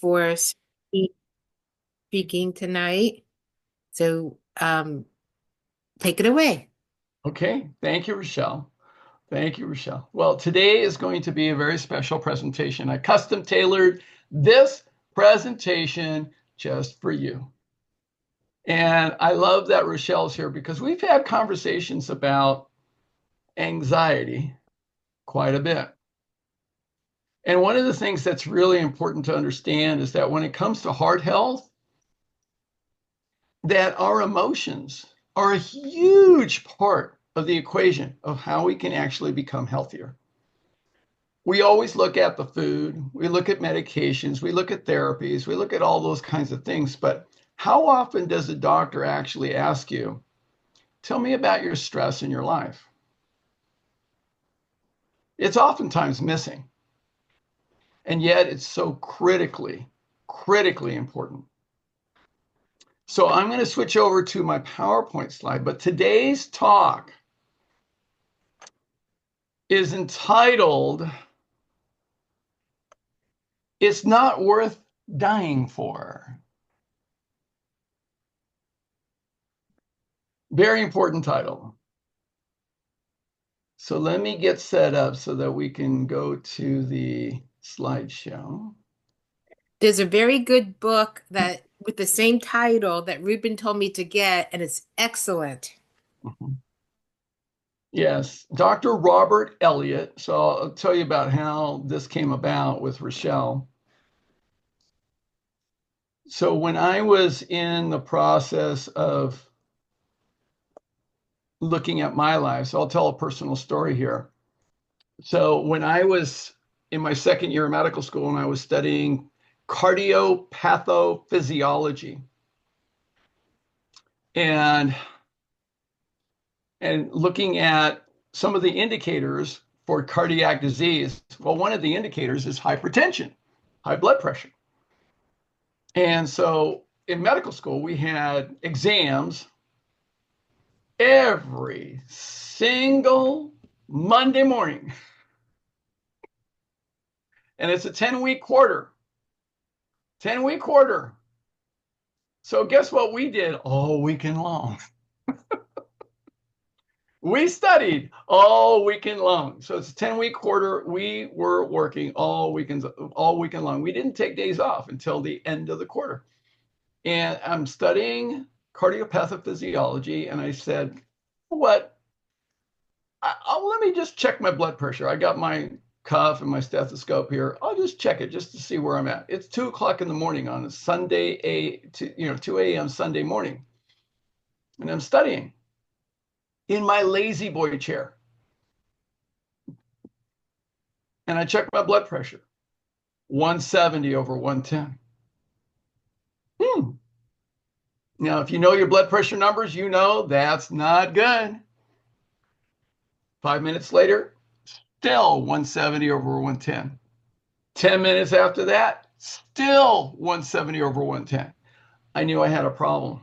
for speaking tonight. So, take it away. Okay, thank you, Rochelle. Thank you, Rochelle. Well, today is going to be a very special presentation. I custom tailored this presentation just for you. And I love that Rochelle's here because we've had conversations about anxiety quite a bit. And one of the things that's really important to understand is that when it comes to heart health, that our emotions are a huge part of the equation of how we can actually become healthier. We always look at the food, we look at medications, we look at therapies, we look at all those kinds of things. But how often does a doctor actually ask you, tell me about your stress in your life? It's oftentimes missing. And yet it's so critically important. So I'm going to switch over to my PowerPoint slide, but today's talk is entitled, It's Not Worth Dying For. Very important title. So let me get set up so that we can go to the slideshow. There's a very good book that with the same title that Ruben told me to get, and it's excellent. Mhm. Yes, Dr. Robert Elliott. So I'll tell you about how this came about with Rochelle. So when I was in the process of looking at my life, so I'll tell a personal story here. So when I was in my second year of medical school and I was studying cardiopathophysiciology and looking at some of the indicators for cardiac disease, well, one of the indicators is hypertension, high blood pressure. And so in medical school, we had exams every single Monday morning. And it's a 10-week quarter. 10-week quarter. So guess what we did all weekend long? We studied all weekend long. So it's a 10-week quarter. We were working all weekend long. We didn't take days off until the end of the quarter. And I'm studying cardiopathophysiciology. And I said, what? Let me just check my blood pressure. I got my cuff and my stethoscope here. I'll just check it just to see where I'm at. It's 2 o'clock in the morning on a Sunday, 2 a.m. Sunday morning. And I'm studying in my lazy boy chair. And I check my blood pressure, 170 over 110. Now, if you know your blood pressure numbers, you know that's not good. 5 minutes later, still 170 over 110. 10 minutes after that, still 170 over 110. I knew I had a problem.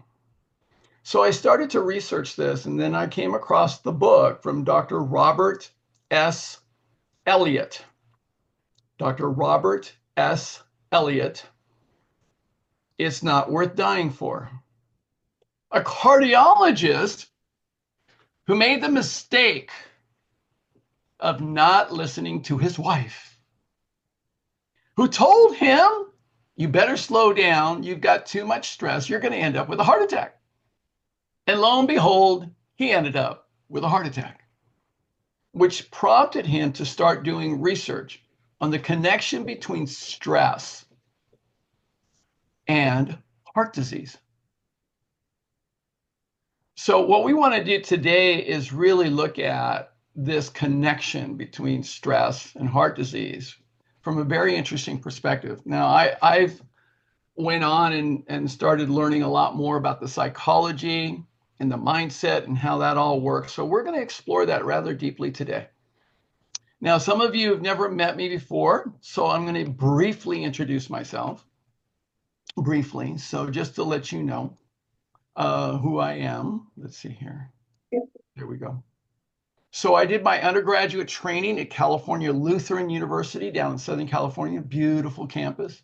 So I started to research this, and then I came across the book from Dr. Robert S. Elliott. Dr. Robert S. Elliott, It's Not Worth Dying For. A cardiologist who made the mistake of not listening to his wife, who told him, you better slow down. You've got too much stress. You're going to end up with a heart attack. And lo and behold, he ended up with a heart attack, which prompted him to start doing research on the connection between stress and heart disease. So what we want to do today is really look at this connection between stress and heart disease from a very interesting perspective. Now, I've went on and started learning a lot more about the psychology and the mindset and how that all works. So we're going to explore that rather deeply today. Now, some of you have never met me before, so I'm going to briefly introduce myself. Briefly, so just to let you know who I am. Let's see here. There we go. So I did my undergraduate training at California Lutheran University down in Southern California, beautiful campus.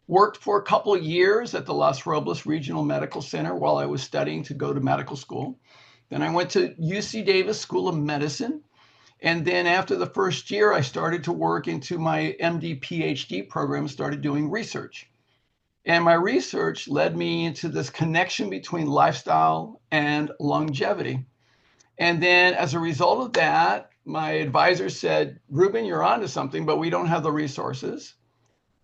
Worked for a couple of years at the Los Robles Regional Medical Center while I was studying to go to medical school. Then I went to UC Davis School of Medicine. And then after the first year, I started to work into my MD PhD program, started doing research. And my research led me into this connection between lifestyle and longevity. And then as a result of that, my advisor said, Ruben, you're onto something, but we don't have the resources.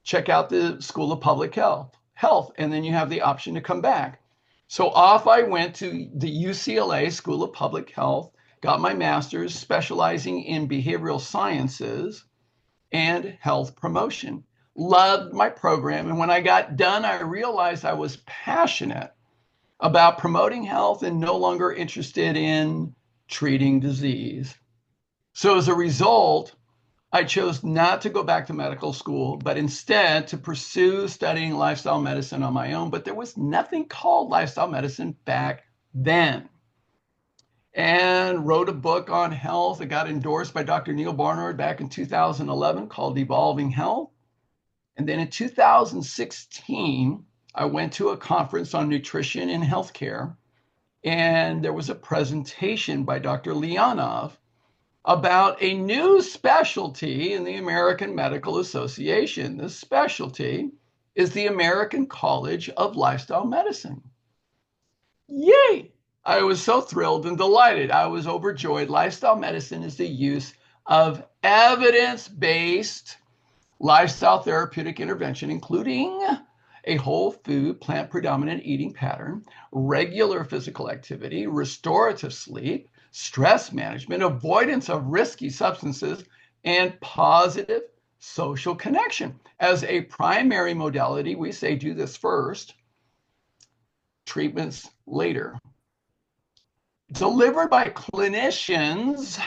Check out the School of Public Health, and then you have the option to come back. So off I went to the UCLA School of Public Health, got my master's specializing in behavioral sciences and health promotion. Loved my program. And when I got done, I realized I was passionate about promoting health and no longer interested in treating disease. So as a result, I chose not to go back to medical school, but instead to pursue studying lifestyle medicine on my own. But there was nothing called lifestyle medicine back then. And wrote a book on health. It got endorsed by Dr. Neil Barnard back in 2011 called Evolving Health. And then in 2016, I went to a conference on nutrition and healthcare. And there was a presentation by Dr. Leonov about a new specialty in the American Medical Association. This specialty is the American College of Lifestyle Medicine. Yay! I was so thrilled and delighted. I was overjoyed. Lifestyle medicine is the use of evidence-based lifestyle therapeutic intervention, including a whole food, plant predominant eating pattern, regular physical activity, restorative sleep, stress management, avoidance of risky substances, and positive social connection. As a primary modality, we say do this first, treatments later. Delivered by clinicians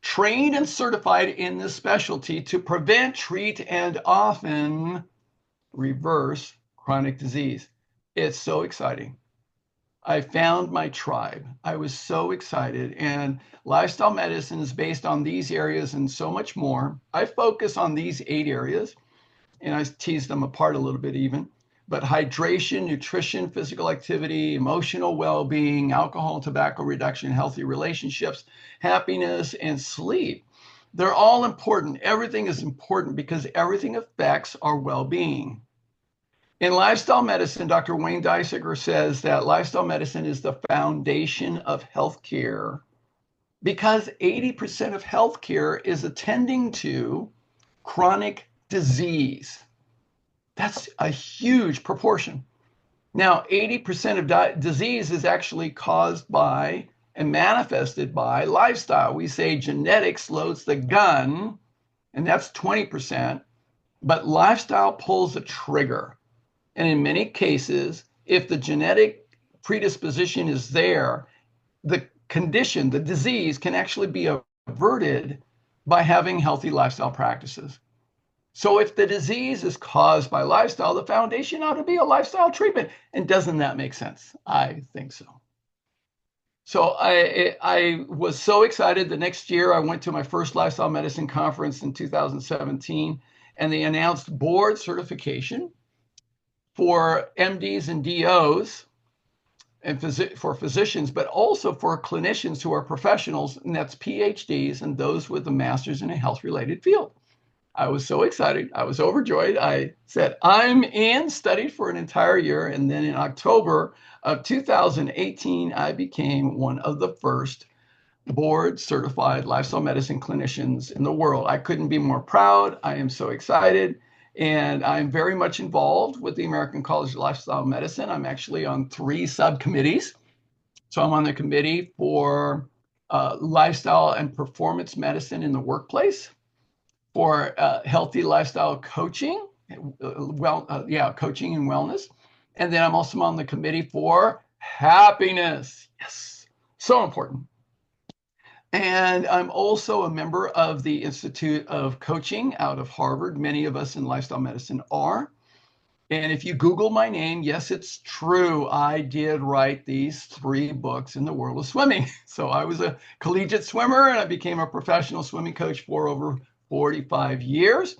trained and certified in this specialty to prevent, treat, and often reverse chronic disease. It's so exciting. I found my tribe. I was so excited. And lifestyle medicine is based on these areas and so much more. I focus on these 8 areas, and I tease them apart a little bit even. But hydration, nutrition, physical activity, emotional well-being, alcohol and tobacco reduction, healthy relationships, happiness, and sleep. They're all important. Everything is important because everything affects our well-being. In lifestyle medicine, Dr. Wayne Dysiger says that lifestyle medicine is the foundation of healthcare because 80% of healthcare is attending to chronic disease. That's a huge proportion. Now, 80% of disease is actually caused by and manifested by lifestyle. We say genetics loads the gun, and that's 20%, but lifestyle pulls the trigger. And in many cases, if the genetic predisposition is there, the condition, the disease can actually be averted by having healthy lifestyle practices. So if the disease is caused by lifestyle, the foundation ought to be a lifestyle treatment. And doesn't that make sense? I think so. So I was so excited. The next year, I went to my first lifestyle medicine conference in 2017, and they announced board certification for MDs and DOs and for physicians, but also for clinicians who are professionals, and that's PhDs and those with a master's in a health-related field. I was so excited. I was overjoyed. I said, I'm in, studied for an entire year, and then in October of 2018, I became one of the first board certified lifestyle medicine clinicians in the world. I couldn't be more proud. I am so excited. And I'm very much involved with the American College of Lifestyle Medicine. I'm actually on 3 subcommittees. So I'm on the committee for lifestyle and performance medicine in the workplace, for healthy lifestyle coaching, coaching and wellness. And then I'm also on the committee for happiness. Yes, so important. And I'm also a member of the Institute of Coaching out of Harvard. Many of us in lifestyle medicine are. And if you Google my name, yes, it's true. I did write these 3 books in the world of swimming. So I was a collegiate swimmer and I became a professional swimming coach for over 45 years.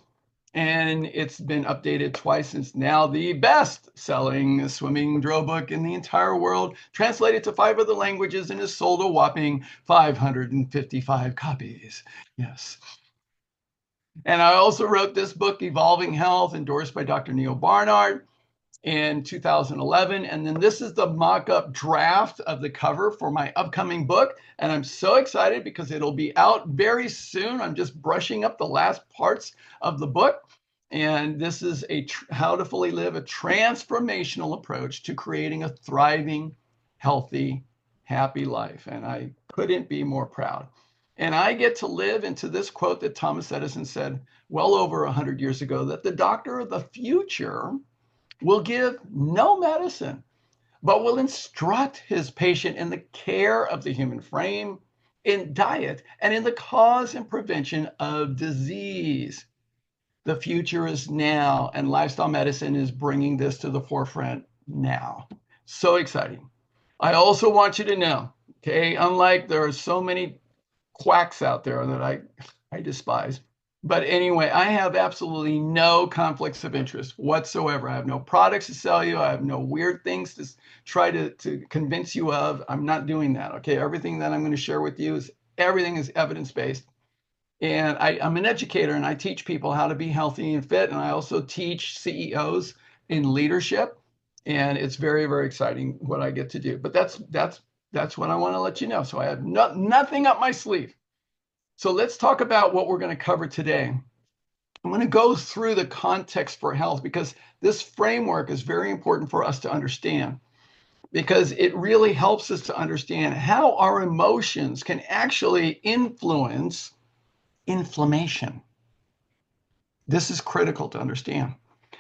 And it's been updated twice. It's now the best-selling swimming drill book in the entire world, translated to 5 other languages, and has sold a whopping 555 copies. Yes. And I also wrote this book, Evolving Health, endorsed by Dr. Neil Barnard in 2011. And then this is the mock-up draft of the cover for my upcoming book. And I'm so excited because it'll be out very soon. I'm just brushing up the last parts of the book. And this is how to fully live a transformational approach to creating a thriving, healthy, happy life. And I couldn't be more proud. And I get to live into this quote that Thomas Edison said well over 100 years ago, that the doctor of the future will give no medicine, but will instruct his patient in the care of the human frame, in diet, and in the cause and prevention of disease. The future is now, and lifestyle medicine is bringing this to the forefront now. So exciting. I also want you to know, okay, unlike there are so many quacks out there that I despise. But anyway, I have absolutely no conflicts of interest whatsoever. I have no products to sell you. I have no weird things to try to convince you of. I'm not doing that. Okay. Everything that I'm going to share with you is everything is evidence-based. And I'm an educator and I teach people how to be healthy and fit. And I also teach CEOs in leadership. And it's very, very exciting what I get to do. But that's what I want to let you know. So I have nothing up my sleeve. So let's talk about what we're going to cover today. I'm going to go through the context for health because this framework is very important for us to understand, because it really helps us to understand how our emotions can actually influence inflammation. This is critical to understand.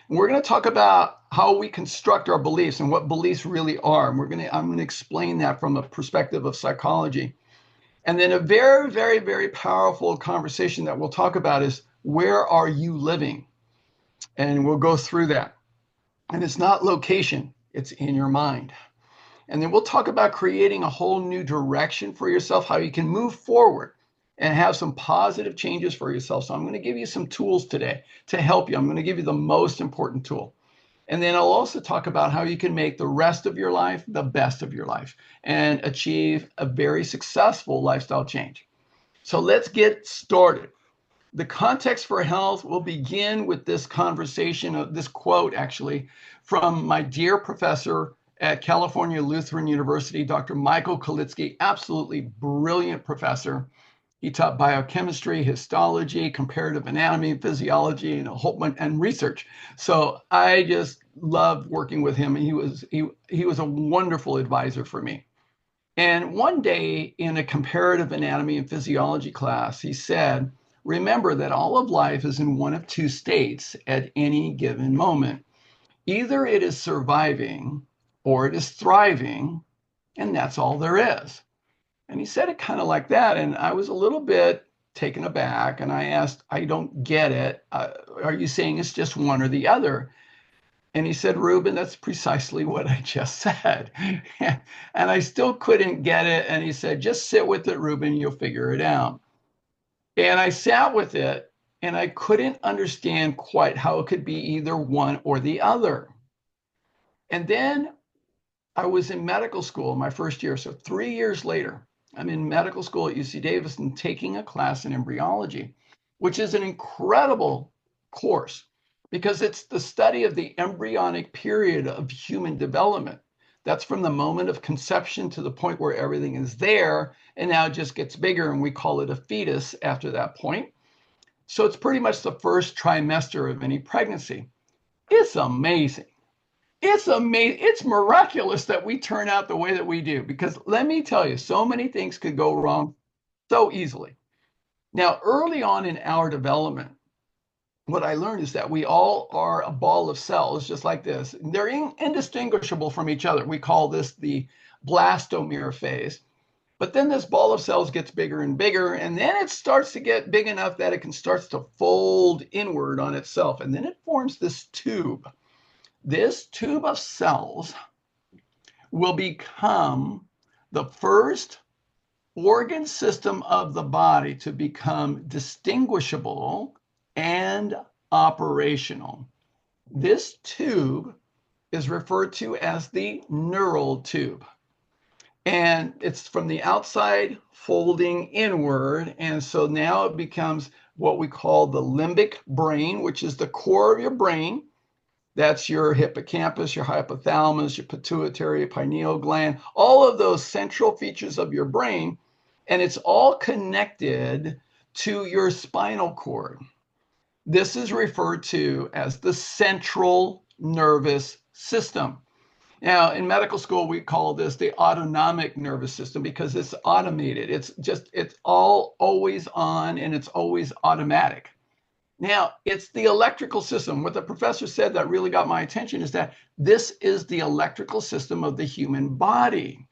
And we're going to talk about how we construct our beliefs and what beliefs really are. And I'm going to explain that from a perspective of psychology. And then a very, very, very powerful conversation that we'll talk about is, where are you living? And we'll go through that. And it's not location, it's in your mind. And then we'll talk about creating a whole new direction for yourself, how you can move forward and have some positive changes for yourself. So I'm going to give you some tools today to help you. I'm going to give you the most important tool. And then I'll also talk about how you can make the rest of your life the best of your life and achieve a very successful lifestyle change. So let's get started. The context for health will begin with this conversation, this quote actually, from my dear professor at California Lutheran University, Dr. Michael Kalitsky, absolutely brilliant professor. He taught biochemistry, histology, comparative anatomy, physiology, and a whole bunch and research. So I just loved working with him. He was a wonderful advisor for me. And one day in a comparative anatomy and physiology class, he said, remember that all of life is in one of two states at any given moment. Either it is surviving or it is thriving, and that's all there is. And he said it kind of like that. And I was a little bit taken aback. And I asked, I don't get it. Are you saying it's just one or the other? And he said, Ruben, that's precisely what I just said. And I still couldn't get it. And he said, just sit with it, Ruben, you'll figure it out. And I sat with it and I couldn't understand quite how it could be either one or the other. And then I was in medical school my first year. So 3 years later, I'm in medical school at UC Davis and taking a class in embryology, which is an incredible course because it's the study of the embryonic period of human development. That's from the moment of conception to the point where everything is there, and now it just gets bigger, and we call it a fetus after that point. So it's pretty much the first trimester of any pregnancy. It's amazing. It's amazing. It's miraculous that we turn out the way that we do, because let me tell you, so many things could go wrong so easily. Now, early on in our development, what I learned is that we all are a ball of cells just like this. They're indistinguishable from each other. We call this the blastomere phase. But then this ball of cells gets bigger and bigger, and then it starts to get big enough that it can start to fold inward on itself. And then it forms this tube. This tube of cells will become the first organ system of the body to become distinguishable and operational. This tube is referred to as the neural tube. And it's from the outside folding inward. And so now it becomes what we call the limbic brain, which is the core of your brain. That's your hippocampus, your hypothalamus, your pituitary, pineal gland, all of those central features of your brain. And it's all connected to your spinal cord. This is referred to as the central nervous system. Now, in medical school, we call this the autonomic nervous system because it's automated. It's all always on and it's always automatic. Now, it's the electrical system. What the professor said that really got my attention is that this is the electrical system of the human body.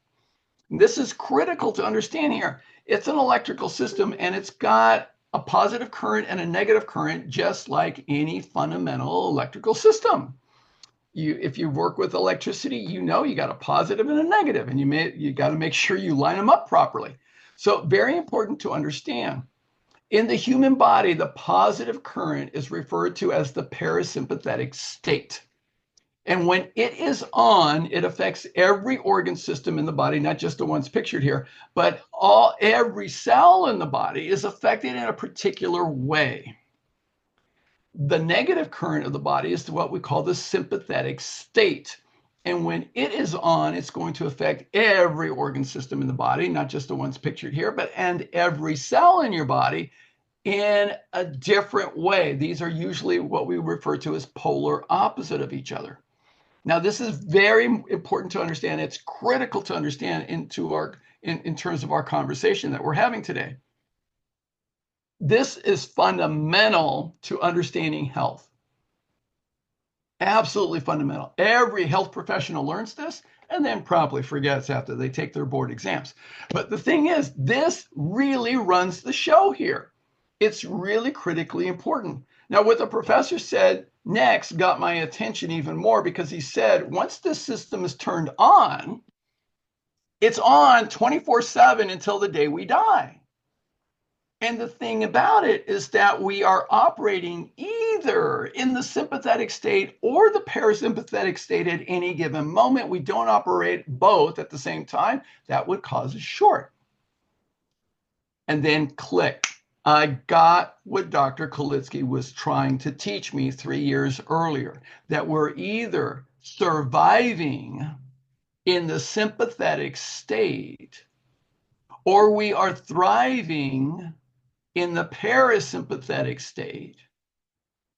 And this is critical to understand here. It's an electrical system and it's got a positive current and a negative current, just like any fundamental electrical system. If you work with electricity, you know you got a positive and a negative, and you got to make sure you line them up properly. So very important to understand. In the human body, the positive current is referred to as the parasympathetic state. And when it is on, it affects every organ system in the body, not just the ones pictured here, but every cell in the body is affected in a particular way. The negative current of the body is what we call the sympathetic state. And when it is on, it's going to affect every organ system in the body, not just the ones pictured here, and every cell in your body in a different way. These are usually what we refer to as polar opposite of each other. Now, this is very important to understand. It's critical to understand in terms of our conversation that we're having today. This is fundamental to understanding health. Absolutely fundamental. Every health professional learns this and then promptly forgets after they take their board exams. But the thing is, this really runs the show here. It's really critically important. Now, what the professor said next got my attention even more because he said, once this system is turned on, it's on 24/7 until the day we die. And the thing about it is that we are operating either in the sympathetic state or the parasympathetic state at any given moment. We don't operate both at the same time. That would cause a short. And then click. I got what Dr. Kalitsky was trying to teach me 3 years earlier, that we're either surviving in the sympathetic state or we are thriving in the parasympathetic state,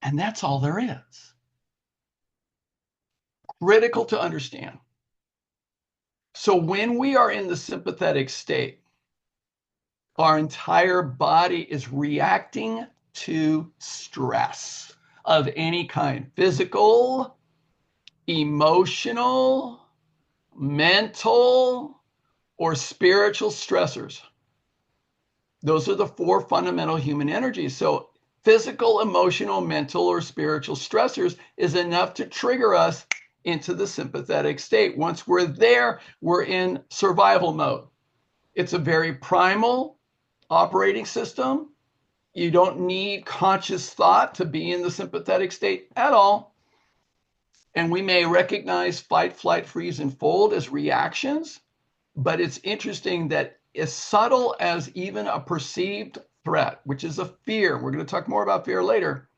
and that's all there is. Critical to understand. So when we are in the sympathetic state, our entire body is reacting to stress of any kind, physical, emotional, mental, or spiritual stressors. Those are the 4 fundamental human energies. So physical, emotional, mental, or spiritual stressors is enough to trigger us into the sympathetic state. Once we're there, we're in survival mode. It's a very primal operating system. You don't need conscious thought to be in the sympathetic state at all. And we may recognize fight, flight, freeze, and fold as reactions, but it's interesting that as subtle as even a perceived threat, which is a fear, we're going to talk more about fear later.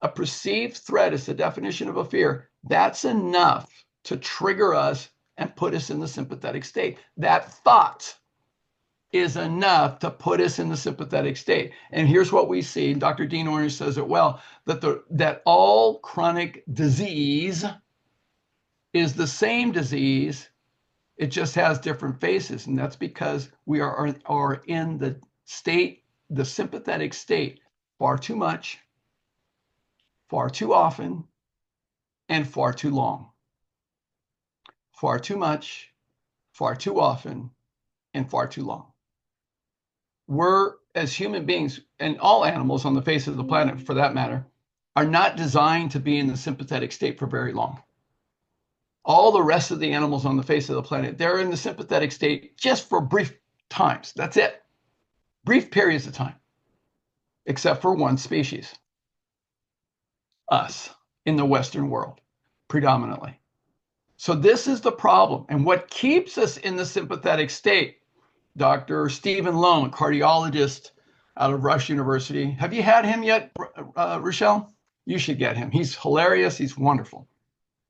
A perceived threat is the definition of a fear. That's enough to trigger us and put us in the sympathetic state. That thought is enough to put us in the sympathetic state. And here's what we see. Dr. Dean Ornish says it well, that all chronic disease is the same disease. It just has different faces, and that's because we are in the state, the sympathetic state, far too much, far too often, and far too long. Far too much, far too often, and far too long. We're, as human beings, and all animals on the face of the planet for that matter, are not designed to be in the sympathetic state for very long. All the rest of the animals on the face of the planet, they're in the sympathetic state just for brief times. That's it. Brief periods of time, except for one species. us in the Western world, predominantly. So this is the problem. And what keeps us in the sympathetic state, Dr. Stephen Lone, cardiologist out of Rush University. Have you had him yet, Rochelle? You should get him. He's hilarious. He's wonderful.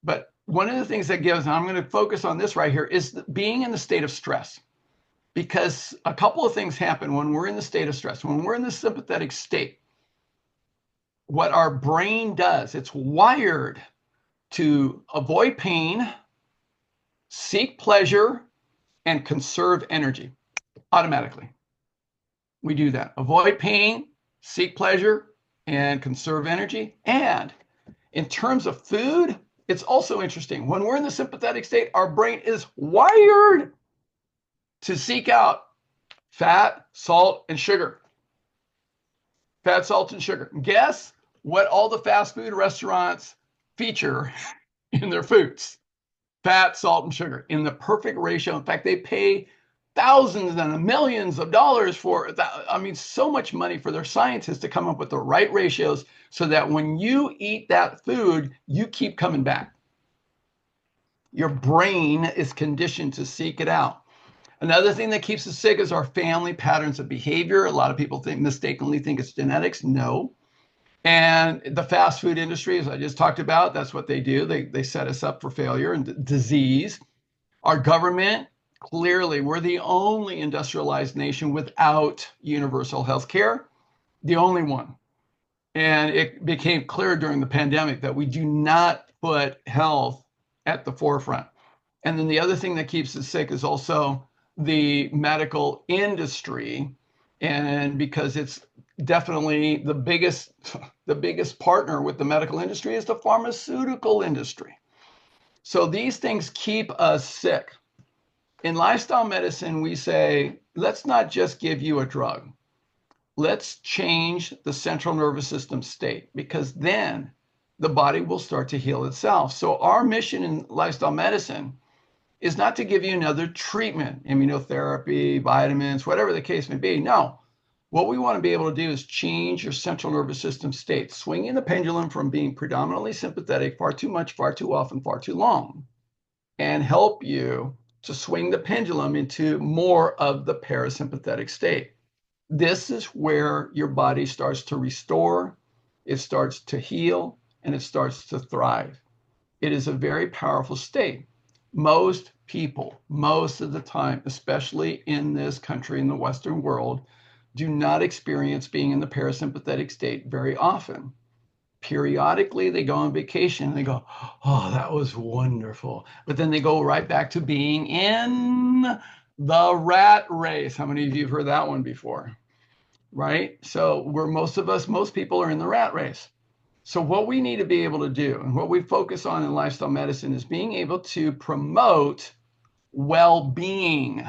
But one of the things that gives, and I'm going to focus on this right here, is being in the state of stress. Because a couple of things happen when we're in the state of stress. When we're in the sympathetic state, what our brain does, it's wired to avoid pain, seek pleasure, and conserve energy automatically. We do that. Avoid pain, seek pleasure, and conserve energy. And in terms of food, it's also interesting. When we're in the sympathetic state, our brain is wired to seek out fat, salt, and sugar. Fat, salt, and sugar. Guess what all the fast food restaurants feature in their foods? Fat, salt, and sugar in the perfect ratio. In fact, they pay thousands and millions of dollars for that. I mean, so much money for their scientists to come up with the right ratios so that when you eat that food, you keep coming back. Your brain is conditioned to seek it out. Another thing that keeps us sick is our family patterns of behavior. A lot of people mistakenly think it's genetics. No. And the fast food industry, as I just talked about, that's what they do. They set us up for failure and disease. Our government, clearly, we're the only industrialized nation without universal health care, the only one. And it became clear during the pandemic that we do not put health at the forefront. And then the other thing that keeps us sick is also the medical industry. And because it's definitely the biggest partner with the medical industry is the pharmaceutical industry. So these things keep us sick. In lifestyle medicine, we say, let's not just give you a drug. Let's change the central nervous system state, because then the body will start to heal itself. So our mission in lifestyle medicine is not to give you another treatment, immunotherapy, vitamins, whatever the case may be. No, what we want to be able to do is change your central nervous system state, swinging the pendulum from being predominantly sympathetic far too much, far too often, far too long, and help you to swing the pendulum into more of the parasympathetic state. This is where your body starts to restore, it starts to heal, and it starts to thrive. It is a very powerful state. Most people, most of the time, especially in this country, in the Western world, do not experience being in the parasympathetic state very often. Periodically, they go on vacation and they go, oh, that was wonderful. But then they go right back to being in the rat race. How many of you have heard that one before? Right? So most people are in the rat race. So what we need to be able to do, and what we focus on in lifestyle medicine, is being able to promote well-being.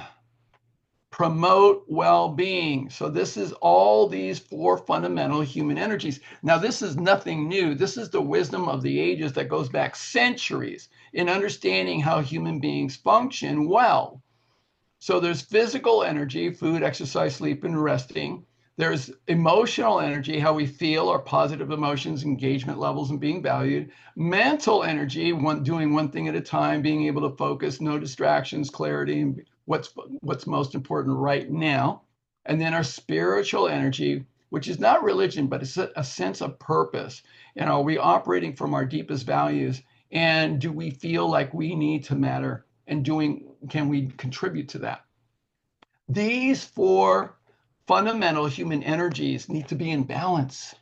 Promote well-being. So this is all these four fundamental human energies. Now, this is nothing new. This is the wisdom of the ages that goes back centuries in understanding how human beings function well. So there's physical energy, food, exercise, sleep, and resting. There's emotional energy, how we feel, our positive emotions, engagement levels, and being valued. Mental energy, doing one thing at a time, being able to focus, no distractions, clarity, and what's most important right now. And then our spiritual energy, which is not religion, but it's a sense of purpose. And are we operating from our deepest values? And do we feel like we need to matter? And can we contribute to that? These four fundamental human energies need to be in balance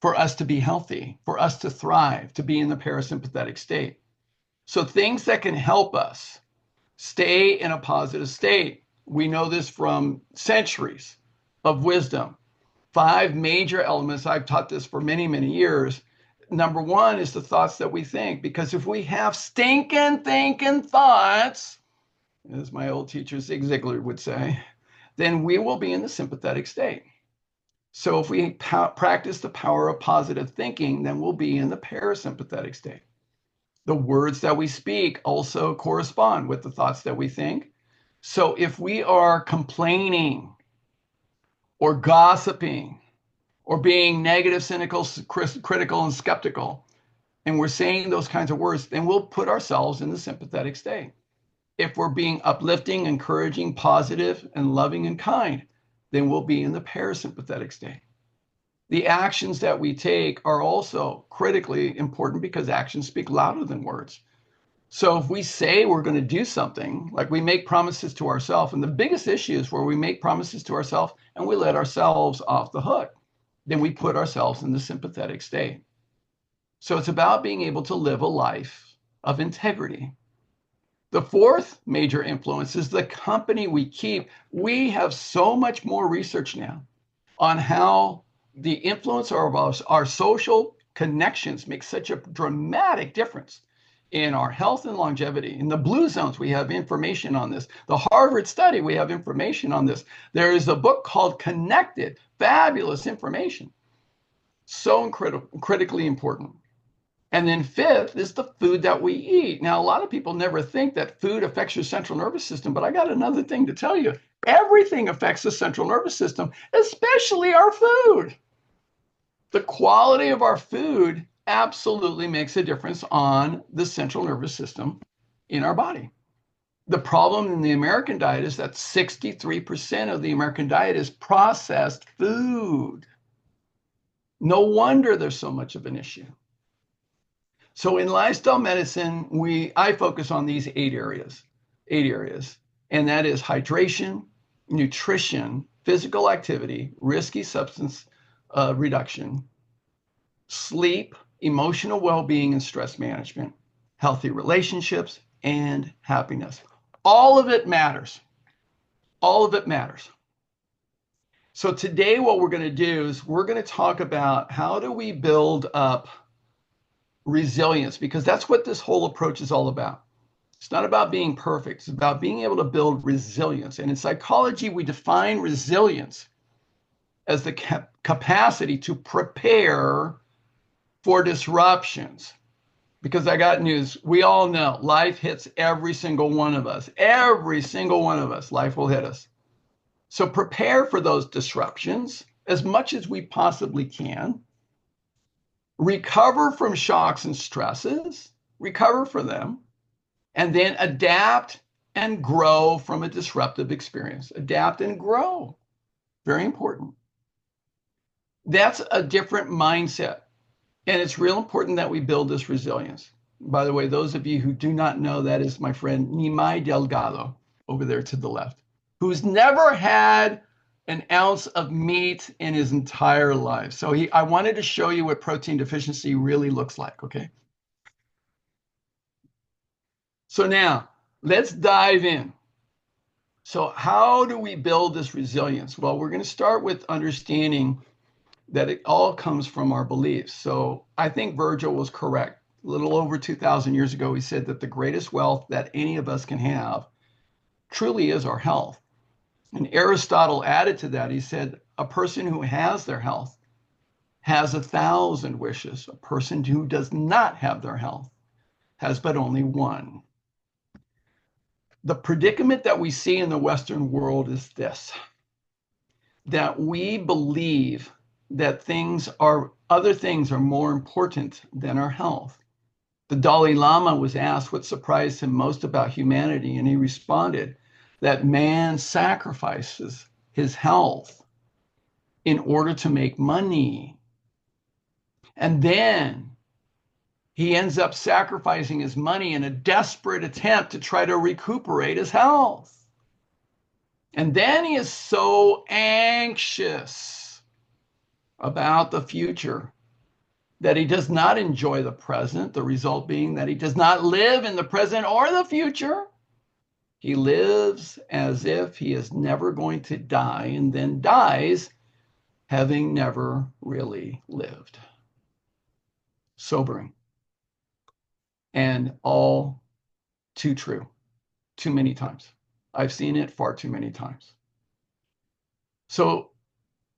for us to be healthy, for us to thrive, to be in the parasympathetic state. So things that can help us stay in a positive state. We know this from centuries of wisdom. 5 major elements. I've taught this for many, many years. Number 1 is the thoughts that we think, because if we have stinking thinking thoughts, as my old teacher Zig Ziglar would say, then we will be in the sympathetic state. So if we practice the power of positive thinking, then we'll be in the parasympathetic state. The words that we speak also correspond with the thoughts that we think. So if we are complaining or gossiping or being negative, cynical, critical, and skeptical, and we're saying those kinds of words, then we'll put ourselves in the sympathetic state. If we're being uplifting, encouraging, positive, and loving and kind, then we'll be in the parasympathetic state. The actions that we take are also critically important because actions speak louder than words. So if we say we're going to do something, like we make promises to ourselves, and the biggest issue is where we make promises to ourselves and we let ourselves off the hook, then we put ourselves in the sympathetic state. So it's about being able to live a life of integrity. The fourth major influence is the company we keep. We have so much more research now on how the influence of our social connections makes such a dramatic difference in our health and longevity. In the blue zones, we have information on this. The Harvard study, we have information on this. There is a book called Connected, fabulous information. So critically important. And then fifth is the food that we eat. Now, a lot of people never think that food affects your central nervous system, but I got another thing to tell you. Everything affects the central nervous system, especially our food. The quality of our food absolutely makes a difference on the central nervous system in our body. The problem in the American diet is that 63% of the American diet is processed food. No wonder there's so much of an issue. So in lifestyle medicine, I focus on these eight areas, and that is hydration, nutrition, physical activity, risky substance reduction, sleep, emotional well-being and stress management, healthy relationships, and happiness. All of it matters. All of it matters. So today what we're going to do is we're going to talk about how do we build up resilience, because that's what this whole approach is all about. It's not about being perfect. It's about being able to build resilience. And in psychology, we define resilience as the capacity to prepare for disruptions. Because I got news. We all know life hits every single one of us. Every single one of us, life will hit us. So prepare for those disruptions as much as we possibly can. Recover from shocks and stresses, recover from them, and then adapt and grow from a disruptive experience. Adapt and grow. Very important. That's a different mindset. And it's real important that we build this resilience. By the way, those of you who do not know, that is my friend Nimai Delgado over there to the left, who's never had an ounce of meat in his entire life. So I wanted to show you what protein deficiency really looks like, okay? So now, let's dive in. So how do we build this resilience? Well, we're going to start with understanding that it all comes from our beliefs. So I think Virgil was correct. A little over 2,000 years ago, he said that the greatest wealth that any of us can have truly is our health. And Aristotle added to that, he said, a person who has their health has 1,000 wishes. A person who does not have their health has but only one. The predicament that we see in the Western world is this, that we believe that other things are more important than our health. The Dalai Lama was asked what surprised him most about humanity, and he responded that man sacrifices his health in order to make money. And then he ends up sacrificing his money in a desperate attempt to try to recuperate his health. And then he is so anxious about the future that he does not enjoy the present, the result being that he does not live in the present or the future. He lives as if he is never going to die and then dies having never really lived. Sobering. And all too true. Too many times. I've seen it far too many times. So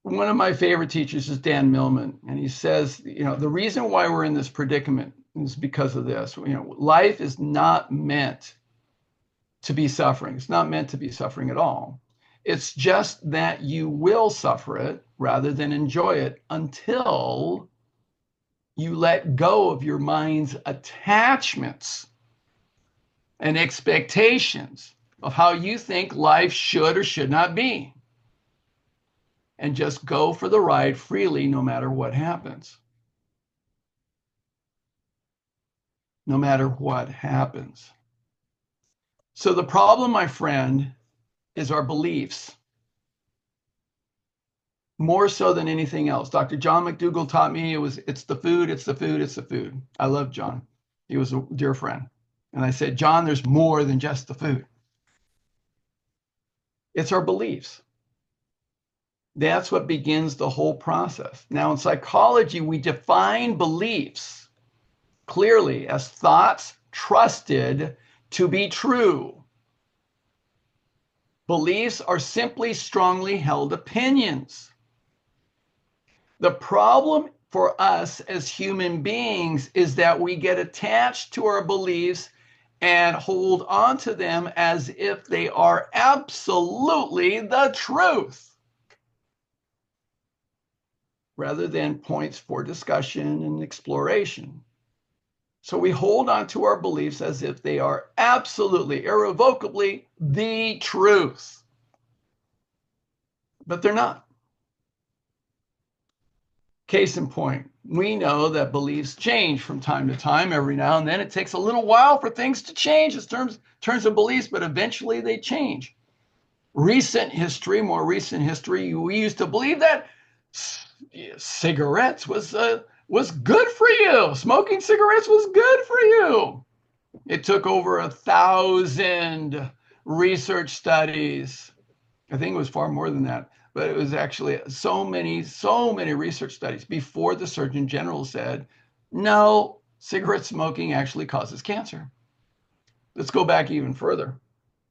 one of my favorite teachers is Dan Millman, and he says, the reason why we're in this predicament is because of this. Life is not meant to be suffering. It's not meant to be suffering at all. It's just that you will suffer it rather than enjoy it until you let go of your mind's attachments and expectations of how you think life should or should not be, and just go for the ride freely no matter what happens. No matter what happens. So the problem, my friend, is our beliefs more so than anything else. Dr. John McDougall taught me it's the food, it's the food, it's the food. I love John. He was a dear friend. And I said, John, there's more than just the food. It's our beliefs. That's what begins the whole process. Now, in psychology, we define beliefs clearly as thoughts trusted to be true. Beliefs are simply strongly held opinions. The problem for us as human beings is that we get attached to our beliefs and hold on to them as if they are absolutely the truth, rather than points for discussion and exploration. So we hold on to our beliefs as if they are absolutely, irrevocably the truth. But they're not. Case in point, we know that beliefs change from time to time. Every now and then it takes a little while for things to change in terms of beliefs, but eventually they change. Recent history, more recent history, we used to believe that cigarettes was good for you. Smoking cigarettes was good for you. It took over 1,000 research studies. I think it was far more than that, but it was actually so many research studies before the Surgeon General said, no, cigarette smoking actually causes cancer. Let's go back even further.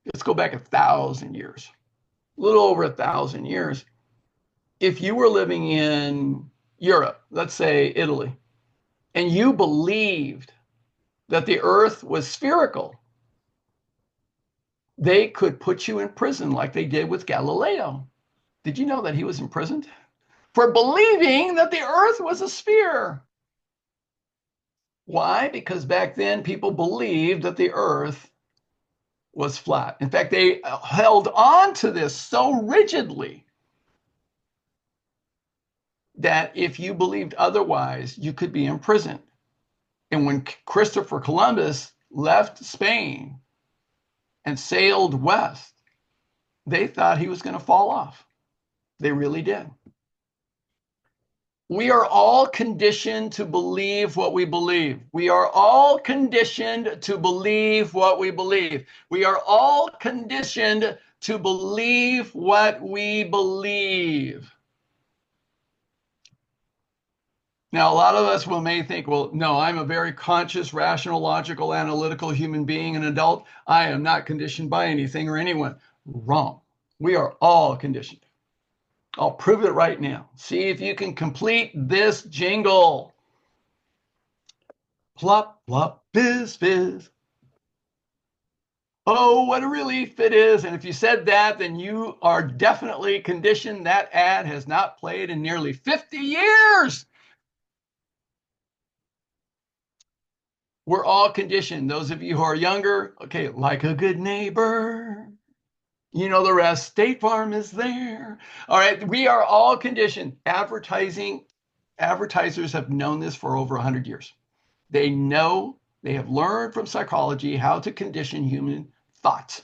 Let's go back 1,000 years, a little over 1,000 years. If you were living in Europe, let's say Italy, and you believed that the earth was spherical, they could put you in prison like they did with Galileo. Did you know that he was imprisoned for believing that the earth was a sphere? Why? Because back then people believed that the earth was flat. In fact, they held on to this so rigidly that if you believed otherwise, you could be imprisoned. And when Christopher Columbus left Spain and sailed west, they thought he was going to fall off. They really did. We are all conditioned to believe what we believe. We are all conditioned to believe what we believe. We are all conditioned to believe what we believe. Now, a lot of us may think, well, no, I'm a very conscious, rational, logical, analytical human being, an adult. I am not conditioned by anything or anyone. Wrong. We are all conditioned. I'll prove it right now. See if you can complete this jingle. Plop, plop, fizz, fizz. Oh, what a relief it is. And if you said that, then you are definitely conditioned. That ad has not played in nearly 50 years. We're all conditioned. Those of you who are younger, okay, like a good neighbor. You know the rest. State Farm is there. All right, we are all conditioned. Advertisers have known this for over 100 years. They know, they have learned from psychology how to condition human thought.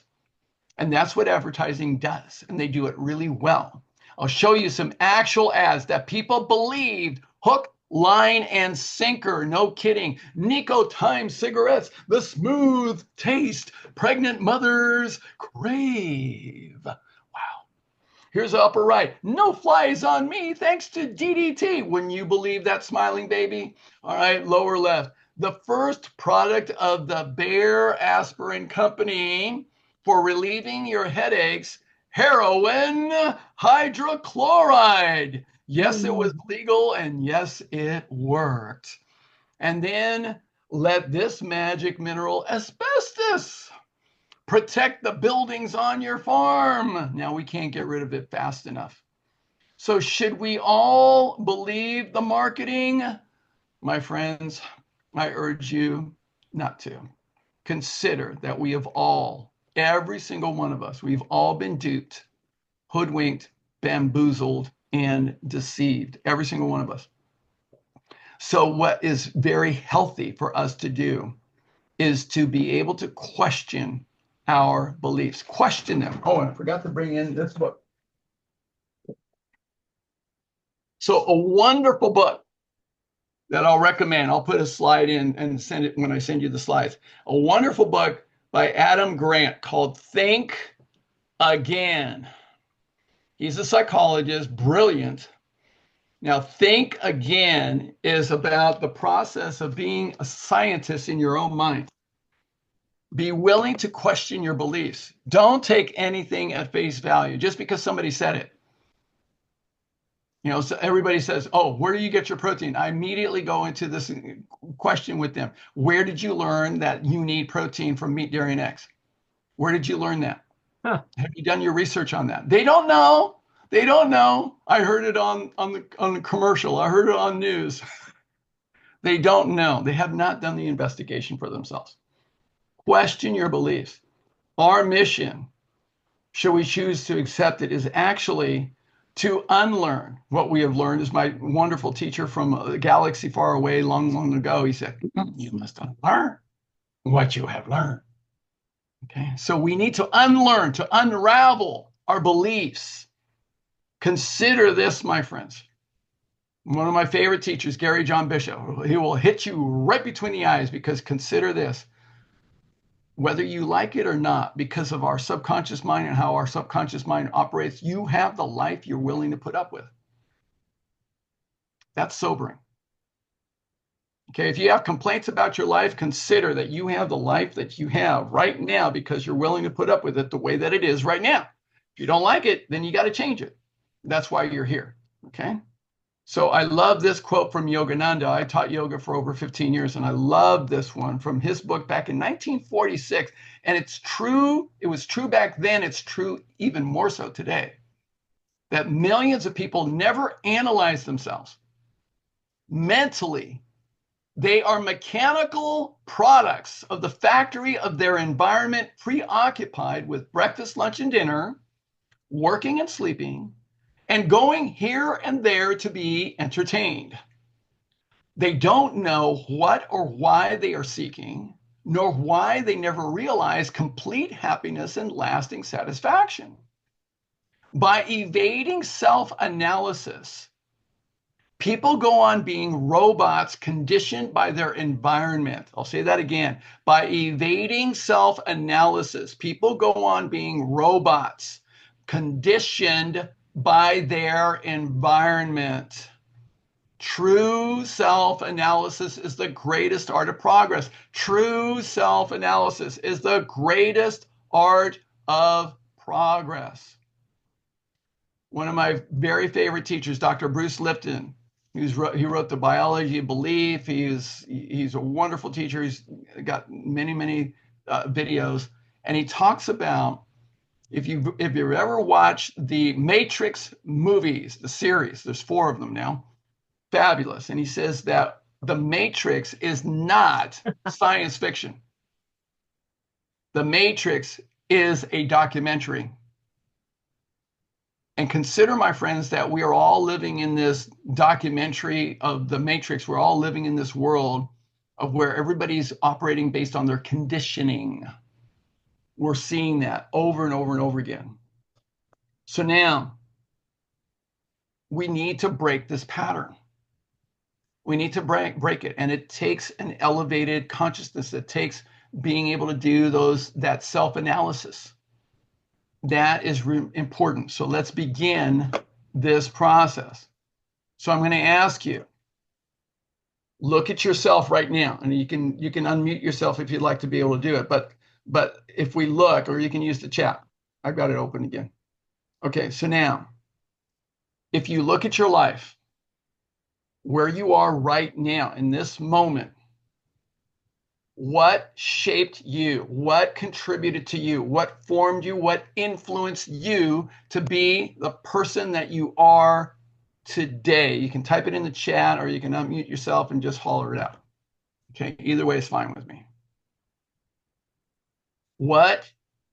And that's what advertising does. And they do it really well. I'll show you some actual ads that people believed, hook, line, and sinker. No kidding. Nico Time cigarettes, the smooth taste pregnant mothers crave. Wow. Here's the upper right. No flies on me thanks to DDT. Wouldn't you believe that, smiling baby? All right, lower left. The first product of the Bayer Aspirin Company for relieving your headaches, heroin hydrochloride. Yes, it was legal, and yes, it worked. And then let this magic mineral, asbestos, Protect the buildings on your farm. Now we can't get rid of it fast enough. So should we all believe the marketing? My friends, I urge you not to. Consider that we have all, every single one of us, we've all been duped, hoodwinked, bamboozled, and deceived. Every single one of us. So what is very healthy for us to do is to be able to question our beliefs, question them. Oh, and I forgot to bring in this book. So a wonderful book that I'll recommend. I'll put a slide in and send it when I send you the slides. A wonderful book by Adam Grant called Think Again. He's a psychologist, brilliant. Now, Think Again is about the process of being a scientist in your own mind. Be willing to question your beliefs. Don't take anything at face value just because somebody said it. So everybody says, oh, where do you get your protein? I immediately go into this question with them. Where did you learn that you need protein from meat, dairy, and eggs? Where did you learn that? Huh. Have you done your research on that? They don't know. They don't know. I heard it on the commercial. I heard it on news. They don't know. They have not done the investigation for themselves. Question your beliefs. Our mission, should we choose to accept it, is actually to unlearn what we have learned. As my wonderful teacher from a galaxy far away, long, long ago, he said, you must unlearn what you have learned. Okay, so we need to unlearn, to unravel our beliefs. Consider this, my friends. One of my favorite teachers, Gary John Bishop, he will hit you right between the eyes, because consider this. Whether you like it or not, because of our subconscious mind and how our subconscious mind operates, you have the life you're willing to put up with. That's sobering. Okay, if you have complaints about your life, consider that you have the life that you have right now because you're willing to put up with it the way that it is right now. If you don't like it, then you got to change it. That's why you're here. Okay. So I love this quote from Yogananda. I taught yoga for over 15 years, and I love this one from his book back in 1946. And it's true. It was true back then. It's true even more so today, that millions of people never analyze themselves mentally. They are mechanical products of the factory of their environment, preoccupied with breakfast, lunch, and dinner, working and sleeping, and going here and there to be entertained. They don't know what or why they are seeking, nor why they never realize complete happiness and lasting satisfaction. By evading self-analysis, people go on being robots conditioned by their environment. I'll say that again. By evading self-analysis, people go on being robots conditioned by their environment. True self-analysis is the greatest art of progress. True self-analysis is the greatest art of progress. One of my very favorite teachers, Dr. Bruce Lipton, he wrote The Biology of Belief. He's a wonderful teacher. He's got many videos, and he talks about, if you've ever watched the Matrix movies, the series, there's 4 of them now, fabulous. And he says that the Matrix is not science fiction. The Matrix is a documentary. And consider, my friends, that we are all living in this documentary of the Matrix. We're all living in this world of where everybody's operating based on their conditioning. We're seeing that over and over and over again. So now we need to break this pattern. We need to break it. And it takes an elevated consciousness. It takes being able to do that self-analysis. That is important. So let's begin this process. So I'm going to ask you, look at yourself right now, and you can unmute yourself if you'd like to be able to do it. But if we look, or you can use the chat. I've got it open again. Okay, so now, if you look at your life, where you are right now in this moment, What shaped you? What contributed to you? What formed you? What influenced you to be the person that you are today? You can type it in the chat or you can unmute yourself and just holler it out. Okay, either way is fine with me. What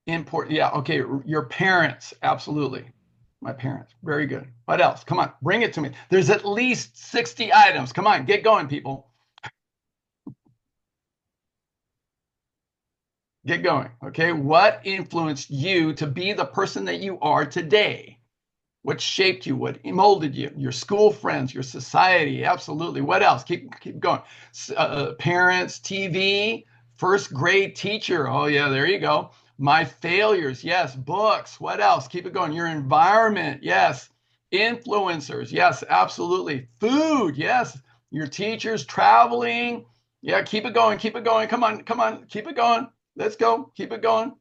important? Yeah, okay, your parents, absolutely. My parents, very good. What else? Come on, bring it to me. There's at least 60 items. Come on, get going, people. Get going. Okay. What influenced you to be the person that you are today? What shaped you? What molded you? Your school friends, your society. Absolutely. What else? Keep going. Parents, TV, first grade teacher. Oh, yeah, there you go. My failures. Yes. Books. What else? Keep it going. Your environment. Yes. Influencers. Yes, absolutely. Food. Yes. Your teachers, traveling. Yeah, keep it going. Keep it going. Come on. Come on. Keep it going. Let's go. Keep it going.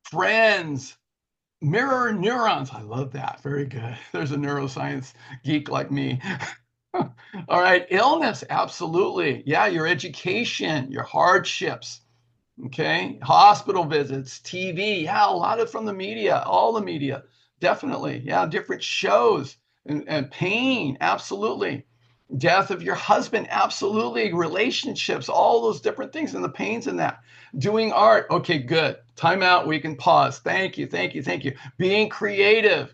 Friends, mirror neurons. I love that. Very good. There's a neuroscience geek like me. All right. Illness. Absolutely. Yeah. Your education, your hardships. Okay. Hospital visits, TV. Yeah. A lot of from the media, all the media. Definitely. Yeah. Different shows and pain. Absolutely. Death of your husband, absolutely. Relationships, all those different things and the pains in that. Doing art, okay, good. Time out, we can pause. Thank you, thank you, thank you. Being creative,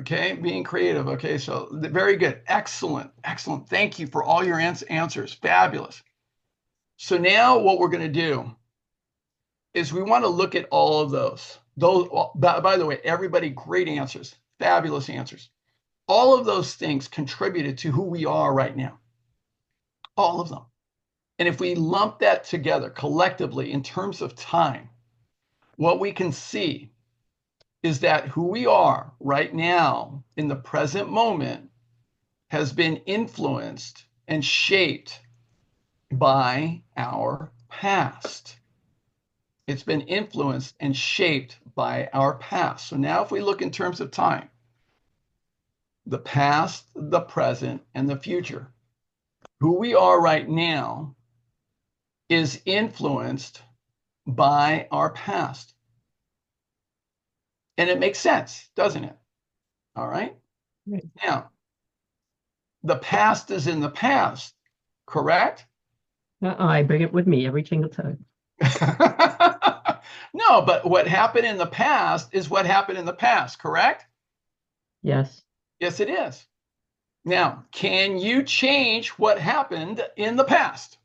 okay, being creative, okay, so very good. Excellent, excellent. Thank you for all your answers. Fabulous. So now what we're going to do is we want to look at all of those. Those, by the way, everybody, great answers, fabulous answers. All of those things contributed to who we are right now. All of them. And if we lump that together collectively in terms of time, what we can see is that who we are right now in the present moment has been influenced and shaped by our past. It's been influenced and shaped by our past. So now if we look in terms of time, the past, the present, and the future, who we are right now is influenced by our past. And it makes sense, doesn't it? All right. Right. Now, the past is in the past, correct? I bring it with me every single time. No, but what happened in the past is what happened in the past, correct? Yes. Yes, it is. Now, can you change what happened in the past?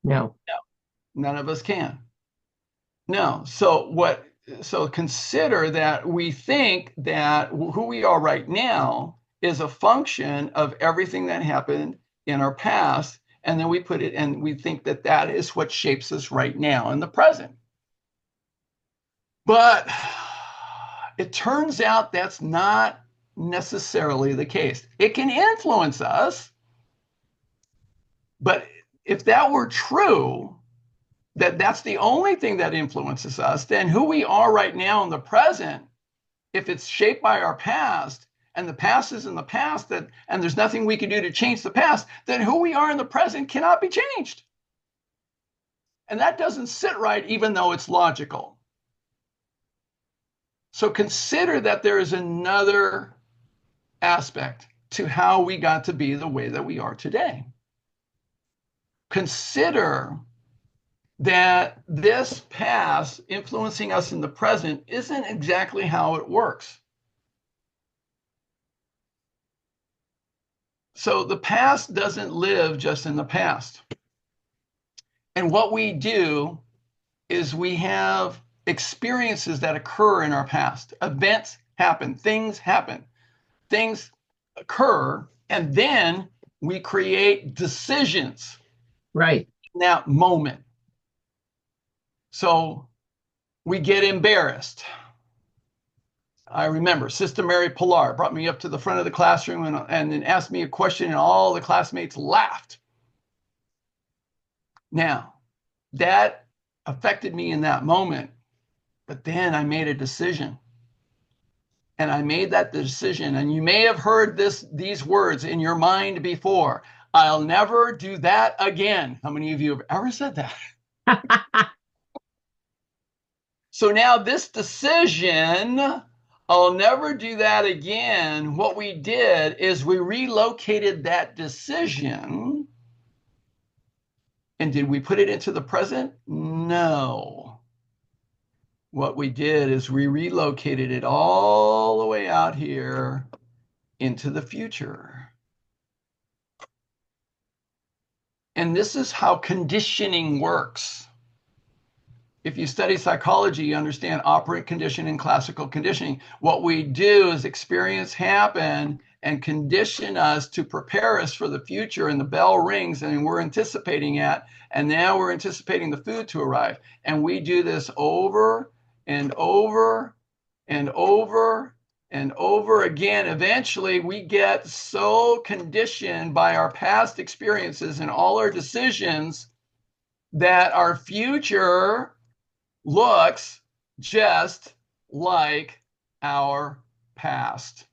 No. No, none of us can. No. So consider that we think that who we are right now is a function of everything that happened in our past. And then we put it, and we think that that is what shapes us right now in the present. But it turns out that's not necessarily the case. It can influence us, but if that were true, that that's the only thing that influences us, then who we are right now in the present, if it's shaped by our past and the past is in the past, that and there's nothing we can do to change the past, then who we are in the present cannot be changed. And that doesn't sit right, even though it's logical. So consider that there is another aspect to how we got to be the way that we are today. Consider that this past influencing us in the present isn't exactly how it works. So the past doesn't live just in the past. And what we do is we have experiences that occur in our past. Events happen, things occur, and then we create decisions Right. in that moment. So we get embarrassed. I remember Sister Mary Pilar brought me up to the front of the classroom and then asked me a question, and all the classmates laughed. Now, that affected me in that moment, but then I made a decision. And I made that decision, and you may have heard these words in your mind before. I'll never do that again. How many of you have ever said that? So now this decision, I'll never do that again. What we did is we relocated that decision. And did we put it into the present? No. What we did is we relocated it all the way out here into the future. And this is how conditioning works. If you study psychology, you understand operant conditioning, classical conditioning. What we do is experience happen and condition us to prepare us for the future, and the bell rings and we're anticipating it, and now we're anticipating the food to arrive. And we do this over and over and over and over again. Eventually, we get so conditioned by our past experiences and all our decisions that our future looks just like our past.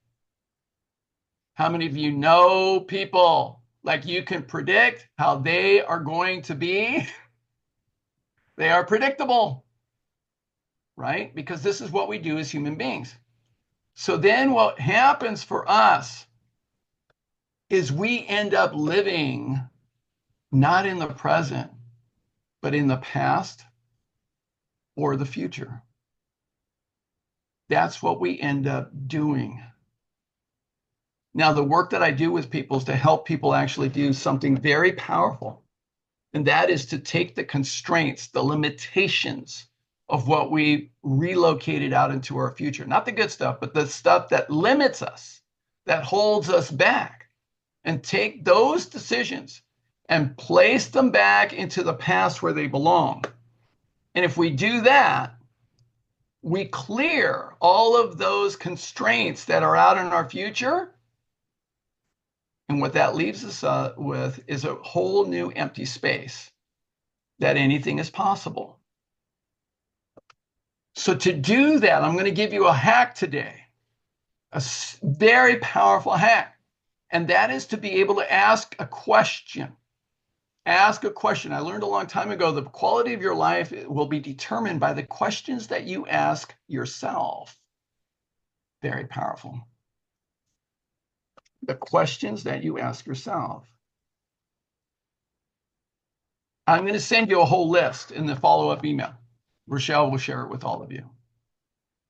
How many of you know people like you can predict how they are going to be? They are predictable, right? Because this is what we do as human beings. So then what happens for us is we end up living not in the present, but in the past or the future. That's what we end up doing. Now, the work that I do with people is to help people actually do something very powerful. And that is to take the constraints, the limitations of what we relocated out into our future. Not the good stuff, but the stuff that limits us, that holds us back. And take those decisions and place them back into the past where they belong. And if we do that, we clear all of those constraints that are out in our future. And what that leaves us with is a whole new empty space that anything is possible. So to do that, I'm going to give you a hack today, a very powerful hack. And that is to be able to ask a question. Ask a question. I learned a long time ago, the quality of your life will be determined by the questions that you ask yourself. Very powerful. The questions that you ask yourself. I'm going to send you a whole list in the follow-up email. Rochelle will share it with all of you.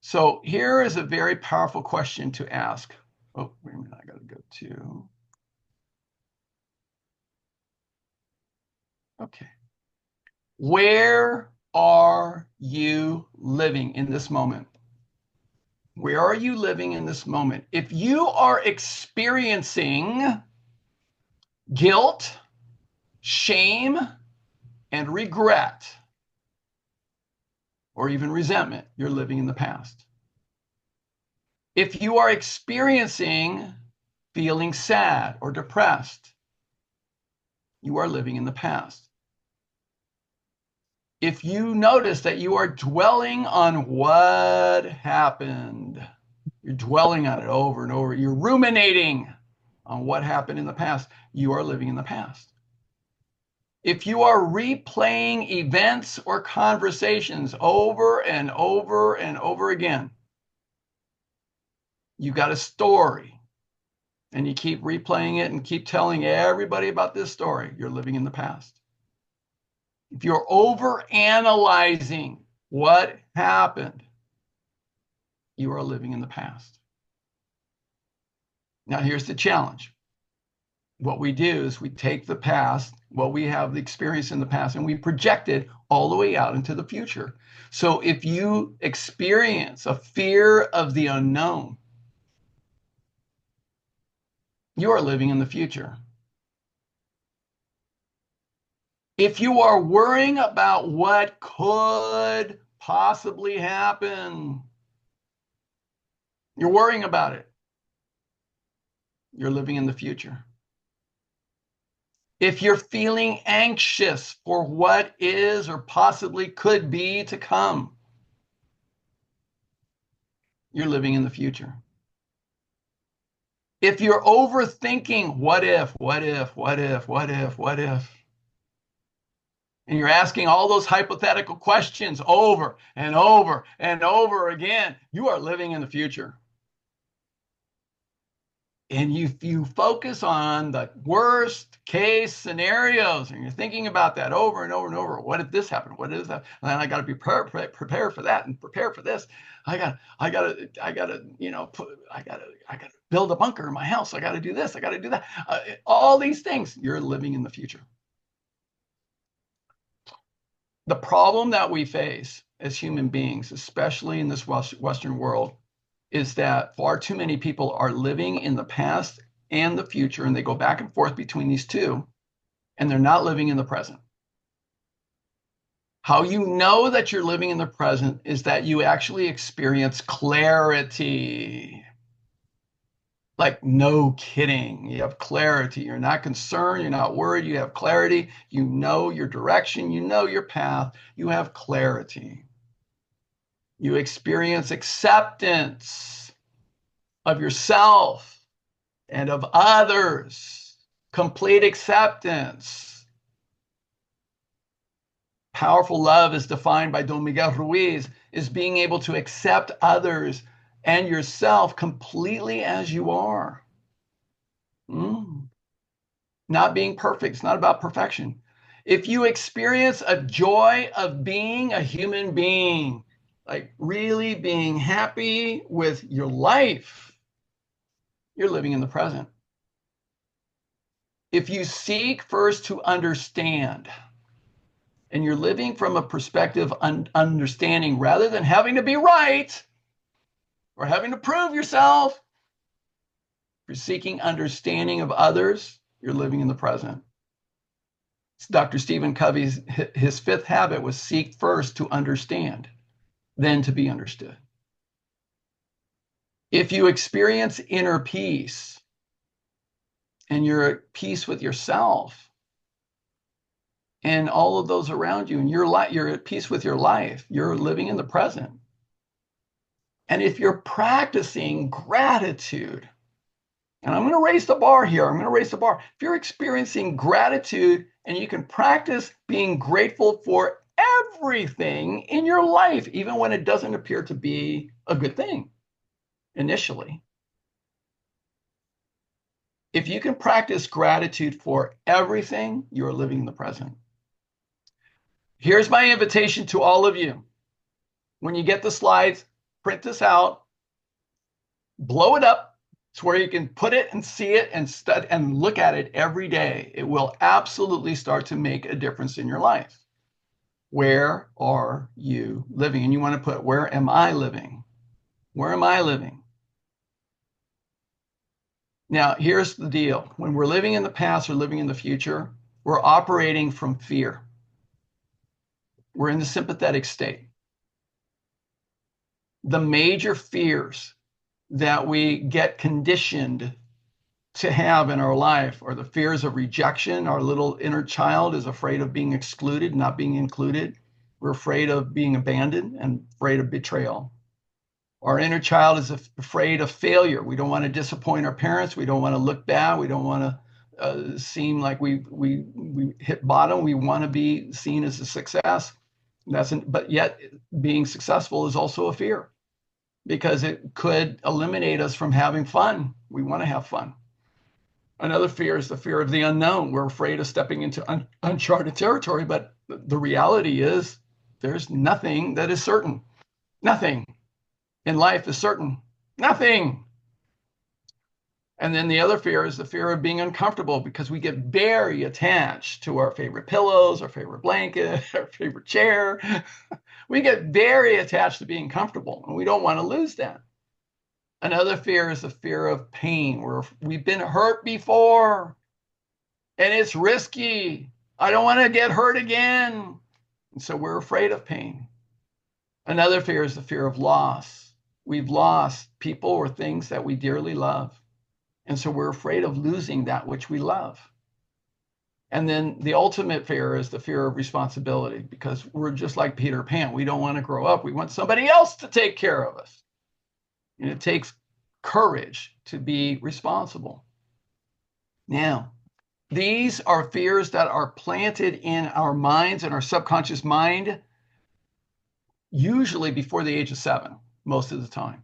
So here is a very powerful question to ask. Oh, wait a minute, I got to go to. Okay. Where are you living in this moment? Where are you living in this moment? If you are experiencing guilt, shame, and regret, or even resentment, you're living in the past. If you are experiencing feeling sad or depressed, you are living in the past. If you notice that you are dwelling on what happened, you're dwelling on it over and over, you're ruminating on what happened in the past, you are living in the past. If you are replaying events or conversations over and over and over again, you got a story and you keep replaying it and keep telling everybody about this story, you're living in the past. If you're over analyzing what happened, you are living in the past. Now, here's the challenge. What we do is we take the past, what we have experienced in the past, and we project it all the way out into the future. So if you experience a fear of the unknown, you are living in the future. If you are worrying about what could possibly happen, you're worrying about it. You're living in the future. If you're feeling anxious for what is or possibly could be to come, you're living in the future. If you're overthinking, what if, what if, what if, what if, what if, and you're asking all those hypothetical questions over and over and over again, you are living in the future. And you focus on the worst case scenarios, and you're thinking about that over and over and over. What if this happened? What is that? And I got to be prepared for that and prepare for this. I got to, I got to build a bunker in my house. I got to do this. I got to do that. All these things. You're living in the future. The problem that we face as human beings, especially in this Western world, is that far too many people are living in the past and the future, and they go back and forth between these two, and they're not living in the present. How you know that you're living in the present is that you actually experience clarity. Like, no kidding. You have clarity. You're not concerned. You're not worried. You have clarity. You know your direction. You know your path. You have clarity. You experience acceptance of yourself and of others, complete acceptance. Powerful love is defined by Don Miguel Ruiz as being able to accept others and yourself completely as you are. Not being perfect. It's not about perfection. If you experience a joy of being a human being, like really being happy with your life, you're living in the present. If you seek first to understand, and you're living from a perspective of understanding rather than having to be right or having to prove yourself, if you're seeking understanding of others, you're living in the present. Dr. Stephen Covey's his fifth habit was seek first to understand, then to be understood. If you experience inner peace and you're at peace with yourself and all of those around you, and you're at peace with your life, you're living in the present. And if you're practicing gratitude, and I'm going to raise the bar here, If you're experiencing gratitude and you can practice being grateful for everything in your life, even when it doesn't appear to be a good thing initially. If you can practice gratitude for everything, you're living in the present. Here's my invitation to all of you. When you get the slides, print this out, blow it up. It's where you can put it and see it and study and look at it every day. It will absolutely start to make a difference in your life. Where are you living? And you want to put, where am I living? Where am I living? Now, here's the deal. When we're living in the past or living in the future, we're operating from fear. We're in the sympathetic state. The major fears that we get conditioned to have in our life are the fears of rejection. Our little inner child is afraid of being excluded, not being included. We're afraid of being abandoned and afraid of betrayal. Our inner child is afraid of failure. We don't want to disappoint our parents. We don't want to look bad. We don't want to seem like we hit bottom. We want to be seen as a success. But yet being successful is also a fear, because it could eliminate us from having fun. We want to have fun. Another fear is the fear of the unknown. We're afraid of stepping into uncharted territory, but the reality is there's nothing that is certain. Nothing in life is certain. Nothing. And then the other fear is the fear of being uncomfortable, because we get very attached to our favorite pillows, our favorite blanket, our favorite chair. We get very attached to being comfortable, and we don't want to lose that. Another fear is the fear of pain, where we've been hurt before and it's risky. I don't want to get hurt again. And so we're afraid of pain. Another fear is the fear of loss. We've lost people or things that we dearly love. And so we're afraid of losing that which we love. And then the ultimate fear is the fear of responsibility, because we're just like Peter Pan. We don't want to grow up. We want somebody else to take care of us. And it takes courage to be responsible. Now, these are fears that are planted in our minds and our subconscious mind, usually before the age of 7, most of the time.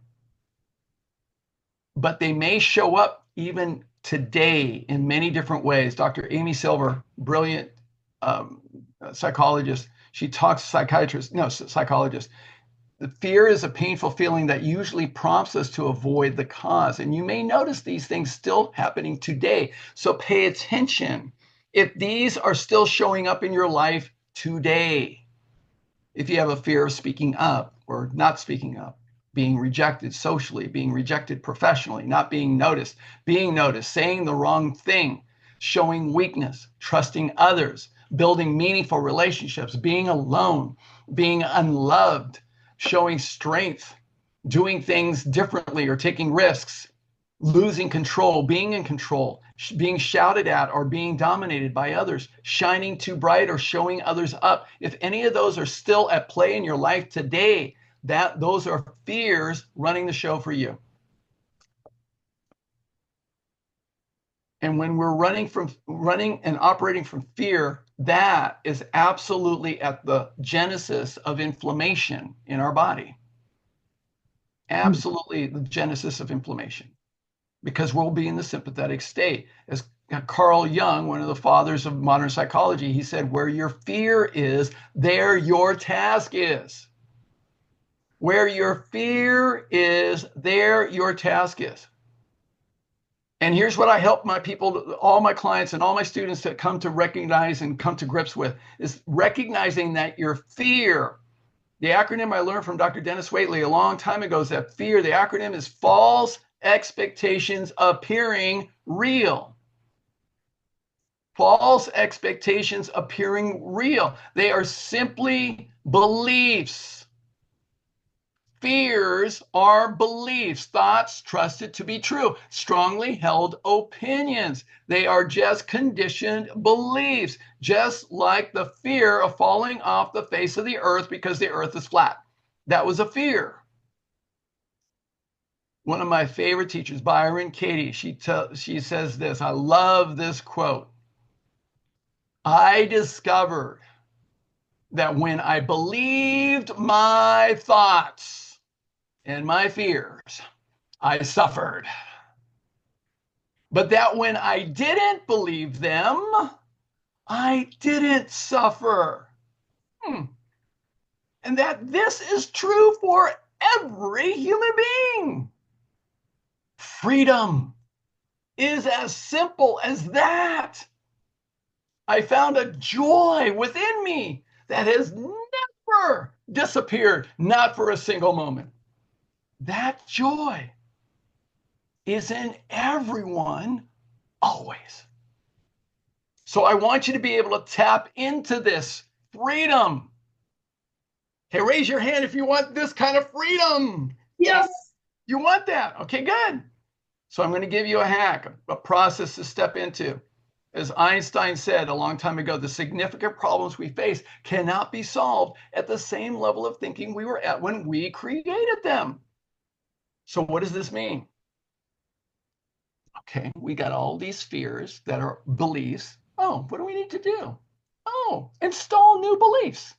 But they may show up even today in many different ways. Dr. Amy Silver, brilliant psychologist, psychologist. The fear is a painful feeling that usually prompts us to avoid the cause. And you may notice these things still happening today. So pay attention if these are still showing up in your life today. If you have a fear of speaking up or not speaking up, being rejected socially, being rejected professionally, not being noticed, saying the wrong thing, showing weakness, trusting others, building meaningful relationships, being alone, being unloved, showing strength, doing things differently or taking risks, losing control, being in control, being shouted at or being dominated by others, shining too bright or showing others up. If any of those are still at play in your life today, those are fears running the show for you. And when we're running and operating from fear, that is absolutely at the genesis of inflammation in our body. Absolutely the genesis of inflammation, because we'll be in the sympathetic state. As Carl Jung, one of the fathers of modern psychology, he said, where your fear is, there your task is. Where your fear is, there your task is. And here's what I help my people, all my clients and all my students to come to recognize and come to grips with, is recognizing that your fear, the acronym I learned from Dr. Dennis Waitley a long time ago is that fear, the acronym is false expectations appearing real. False expectations appearing real. They are simply beliefs. Fears are beliefs, thoughts trusted to be true, strongly held opinions. They are just conditioned beliefs, just like the fear of falling off the face of the earth because the earth is flat. That was a fear. One of my favorite teachers, Byron Katie, she says this. I love this quote. I discovered that when I believed my thoughts and my fears, I suffered. But that when I didn't believe them, I didn't suffer. And that this is true for every human being. Freedom is as simple as that. I found a joy within me that has never disappeared, not for a single moment. That joy is in everyone always. So I want you to be able to tap into this freedom. Hey, raise your hand if you want this kind of freedom. Yes. You want that? Okay, good. So I'm going to give you a hack, a process to step into. As Einstein said a long time ago, the significant problems we face cannot be solved at the same level of thinking we were at when we created them. So what does this mean? Okay, we got all these fears that are beliefs. Oh, what do we need to do? Oh, install new beliefs.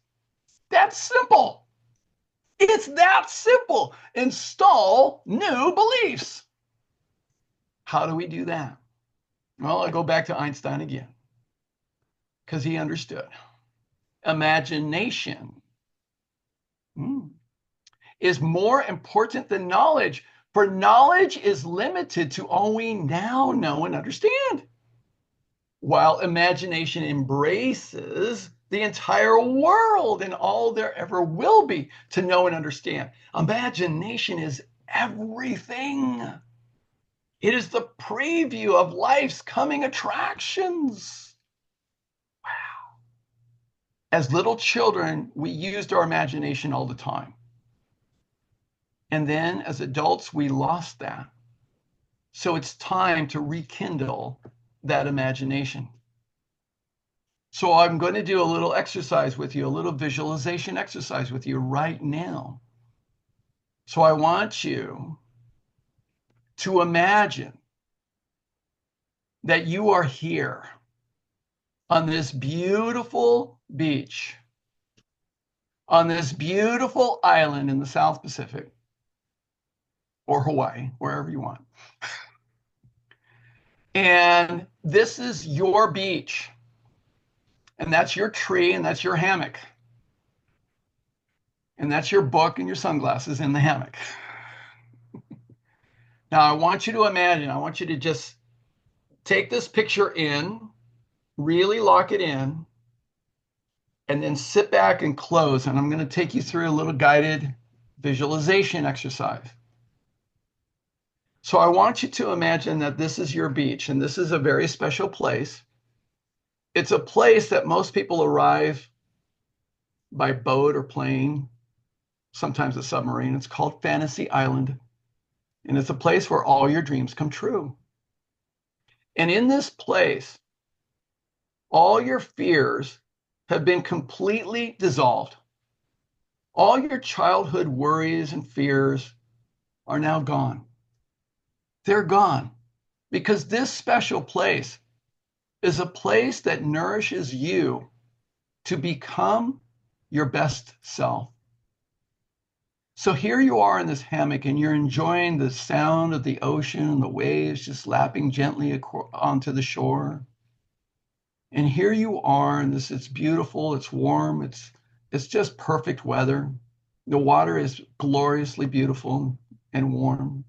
That's simple. It's that simple. Install new beliefs. How do we do that? Well, I go back to Einstein again, because he understood. Imagination is more important than knowledge, for knowledge is limited to all we now know and understand, while imagination embraces the entire world and all there ever will be to know and understand. Imagination is everything. It is the preview of life's coming attractions. Wow. As little children, we used our imagination all the time. And then as adults, we lost that. So it's time to rekindle that imagination. So I'm going to do a little exercise with you, a little visualization exercise with you right now. So I want you to imagine that you are here on this beautiful beach, on this beautiful island in the South Pacific, or Hawaii, wherever you want. And this is your beach. And that's your tree, and that's your hammock. And that's your book and your sunglasses in the hammock. Now, I want you to imagine, I want you to just take this picture in, really lock it in, and then sit back and close. And I'm going to take you through a little guided visualization exercise. So I want you to imagine that this is your beach, and this is a very special place. It's a place that most people arrive by boat or plane, sometimes a submarine. It's called Fantasy Island. And it's a place where all your dreams come true. And in this place, all your fears have been completely dissolved. All your childhood worries and fears are now gone. They're gone because this special place is a place that nourishes you to become your best self. So here you are in this hammock and you're enjoying the sound of the ocean and the waves just lapping gently onto the shore. And here you are, and it's beautiful, it's warm, it's just perfect weather. The water is gloriously beautiful and warm.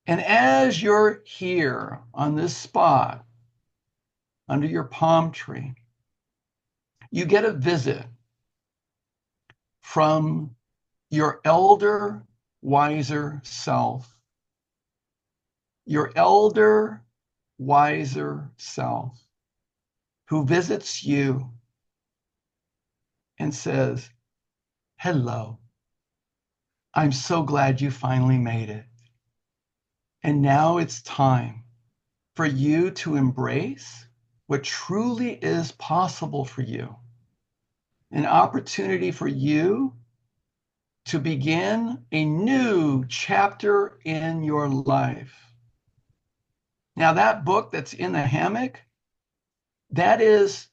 And as you're here on this spot under your palm tree, you get a visit from your elder, wiser self. Your elder, wiser self who visits you and says, "Hello, I'm so glad you finally made it. And now it's time for you to embrace what truly is possible for you. An opportunity for you to begin a new chapter in your life." Now, that book that's in the hammock, that is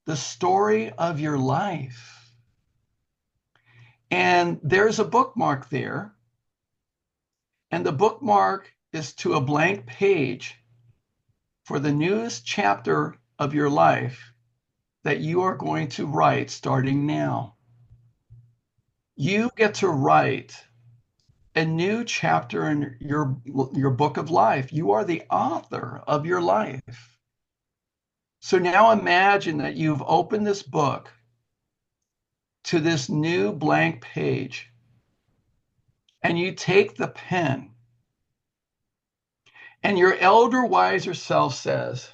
the story of your life. And there's a bookmark there. And the bookmark is to a blank page for the newest chapter of your life that you are going to write starting now. You get to write a new chapter in your book of life. You are the author of your life. So now imagine that you've opened this book to this new blank page, and you take the pen, and your elder, wiser self says,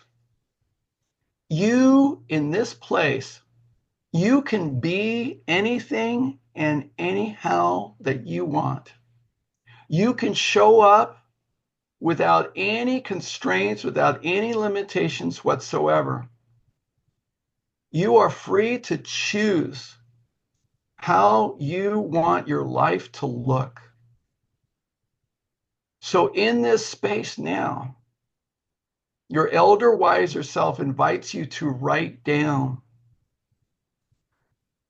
"You in this place, you can be anything and anyhow that you want. You can show up without any constraints, without any limitations whatsoever. You are free to choose how you want your life to look." So in this space now, your elder, wiser self invites you to write down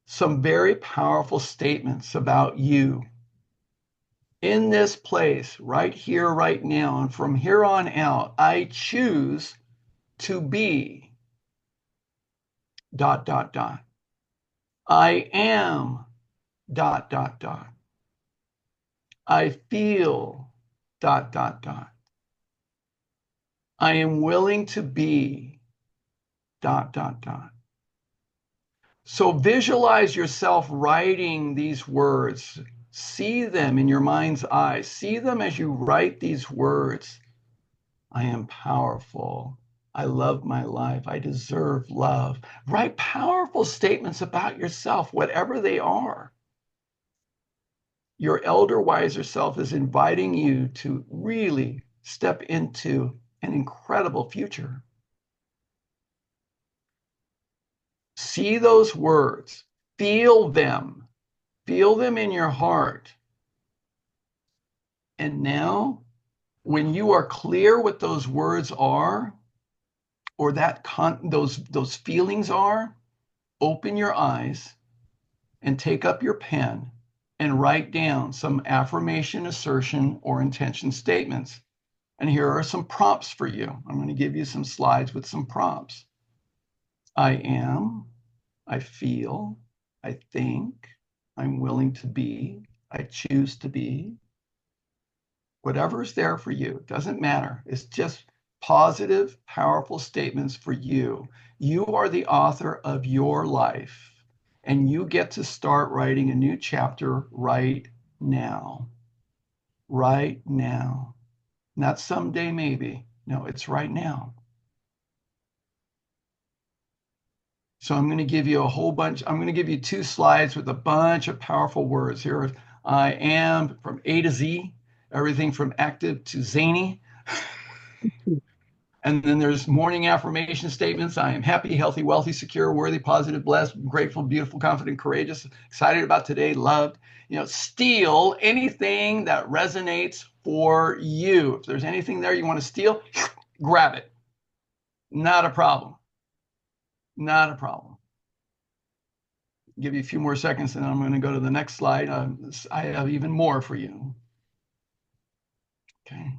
some very powerful statements about you in this place, right here, right now. And from here on out, I choose to be ... I am ... I feel ... I am willing to be ... So visualize yourself writing these words. See them in your mind's eye. See them as you write these words. I am powerful. I love my life. I deserve love. Write powerful statements about yourself, whatever they are. Your elder, wiser self is inviting you to really step into an incredible future. See those words, feel them in your heart. And now When you are clear what those words are, or those feelings are, open your eyes and take up your pen and write down some affirmation, assertion, or intention statements. And here are some prompts for you. I'm going to give you some slides with some prompts. I am, I feel, I think, I'm willing to be, I choose to be. Whatever's there for you, it doesn't matter. It's just positive, powerful statements for you. You are the author of your life, and you get to start writing a new chapter right now. Right now. Not someday, maybe. No, it's right now. So I'm going to give you a whole bunch. I'm going to give you 2 slides with a bunch of powerful words. Here I am from A to Z, everything from active to zany. And then there's morning affirmation statements. I am happy, healthy, wealthy, secure, worthy, positive, blessed, grateful, beautiful, confident, courageous, excited about today, loved. Steal anything that resonates for you. If there's anything there you want to steal, grab it. Not a problem. Not a problem. Give you a few more seconds and I'm going to go to the next slide. I have even more for you. Okay.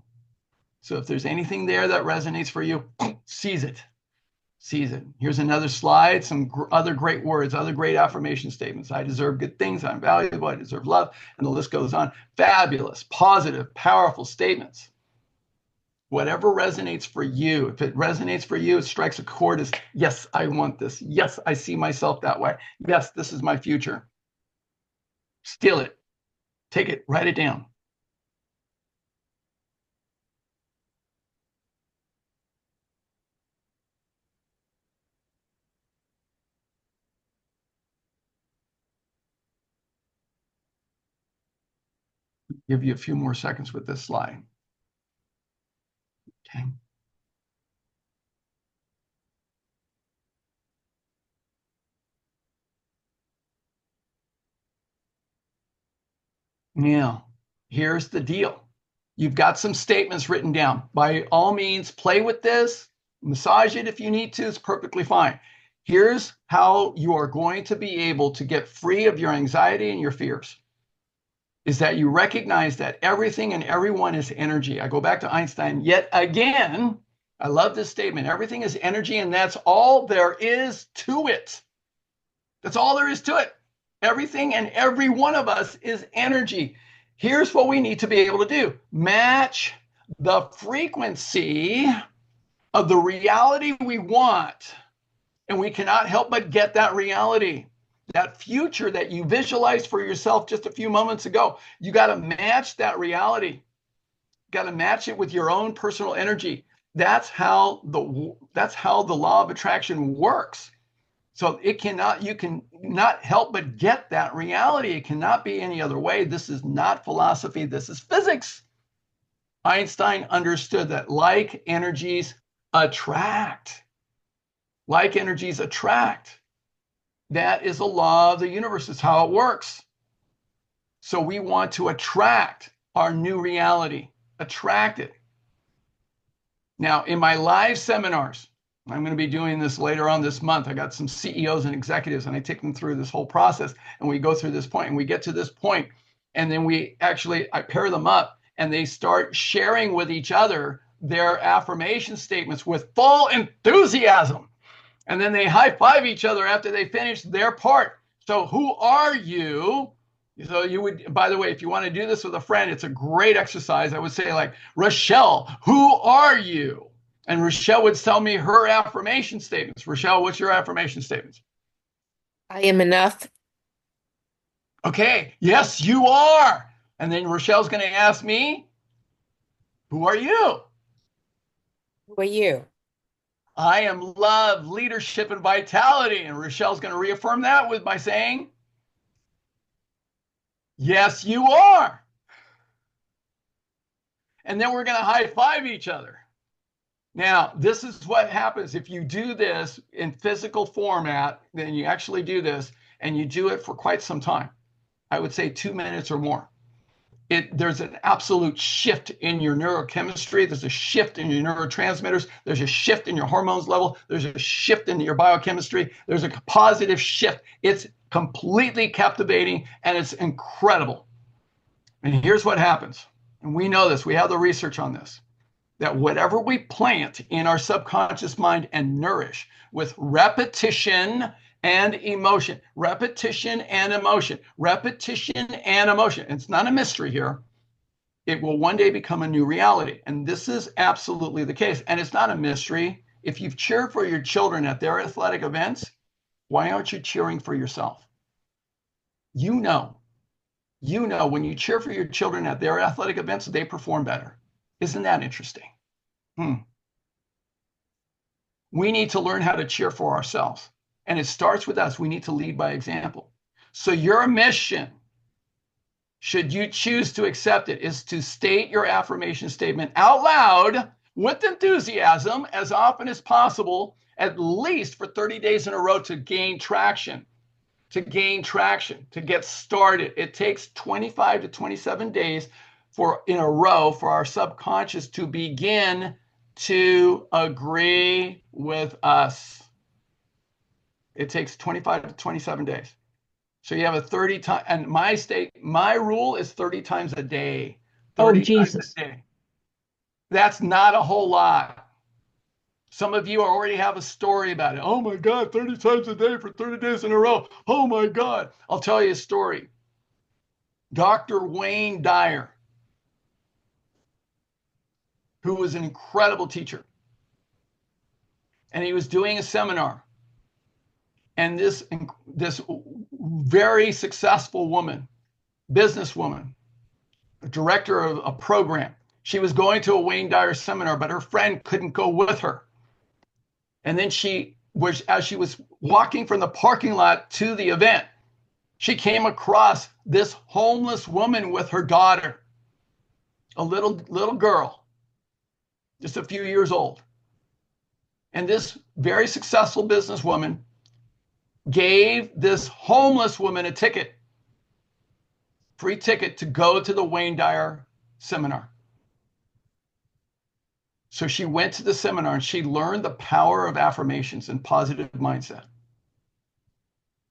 So if there's anything there that resonates for you, seize it. Seize it. Here's another slide, some other great words, other great affirmation statements. I deserve good things. I'm valuable. I deserve love. And the list goes on. Fabulous, positive, powerful statements. Whatever resonates for you. If it resonates for you, it strikes a chord as, yes, I want this. Yes, I see myself that way. Yes, this is my future. Steal it. Take it. Write it down. Give you a few more seconds with this slide. Okay. Now, here's the deal. You've got some statements written down. By all means, play with this, massage it if you need to, it's perfectly fine. Here's how you are going to be able to get free of your anxiety and your fears. Is that you recognize that everything and everyone is energy. I go back to Einstein yet again. I love this statement. Everything is energy, and that's all there is to it. That's all there is to it. Everything and every one of us is energy. Here's what we need to be able to do. Match the frequency of the reality we want. And we cannot help but get that reality. That future that you visualized for yourself just a few moments ago. You got to match that reality. You got to match it with your own personal energy. That's how the law of attraction works. So you cannot help but get that reality. It cannot be any other way. This is not philosophy. This is physics. Einstein understood that like energies attract. Like energies attract. That is a law of the universe. It's how it works. So we want to attract our new reality. Attract it. Now, in my live seminars, I'm going to be doing this later on this month. I got some CEOs and executives, and I take them through this whole process, and we go through this point, and we get to this point, and then I pair them up, and they start sharing with each other their affirmation statements with full enthusiasm. And then they high five each other after they finish their part. So who are you? So you would, by the way, if you want to do this with a friend, it's a great exercise. I would say like, Rochelle, who are you? And Rochelle would tell me her affirmation statements. Rochelle, what's your affirmation statements? I am enough. Okay, yes, you are. And then Rochelle's going to ask me, who are you? Who are you? I am love, leadership, and vitality. And Rochelle's going to reaffirm that by saying, yes, you are. And then we're going to high five each other. Now, this is what happens if you do this in physical format, then you actually do this and you do it for quite some time. I would say 2 minutes or more. there's an absolute shift in your neurochemistry. There's a shift in your neurotransmitters. There's a shift in your hormones level. There's a shift in your biochemistry. There's a positive shift. It's completely captivating and it's incredible. And here's what happens. And we know this. We have the research on this. That whatever we plant in our subconscious mind and nourish with repetition and emotion, repetition and emotion, repetition and emotion. It's not a mystery here. It will one day become a new reality. And this is absolutely the case. And it's not a mystery. If you've cheered for your children at their athletic events, why aren't you cheering for yourself? You know when you cheer for your children at their athletic events, they perform better. Isn't that interesting? We need to learn how to cheer for ourselves. And it starts with us. We need to lead by example. So your mission, should you choose to accept it, is to state your affirmation statement out loud with enthusiasm as often as possible, at least for 30 days in a row to gain traction. To get started. It takes 25 to 27 days in a row for our subconscious to begin to agree with us. It takes 25 to 27 days. So you have a 30 time, and my rule is 30 times a day. 30 Jesus. times a day. That's not a whole lot. Some of you already have a story about it. Oh my God, 30 times a day for 30 days in a row. Oh my God. I'll tell you a story. Dr. Wayne Dyer, who was an incredible teacher, and he was doing a seminar. And this very successful woman, businesswoman, director of a program, she was going to a Wayne Dyer seminar, but her friend couldn't go with her. And then as she was walking from the parking lot to the event, she came across this homeless woman with her daughter, a little girl, just a few years old. And this very successful businesswoman gave this homeless woman a ticket, free ticket to go to the Wayne Dyer seminar. So she went to the seminar and she learned the power of affirmations and positive mindset.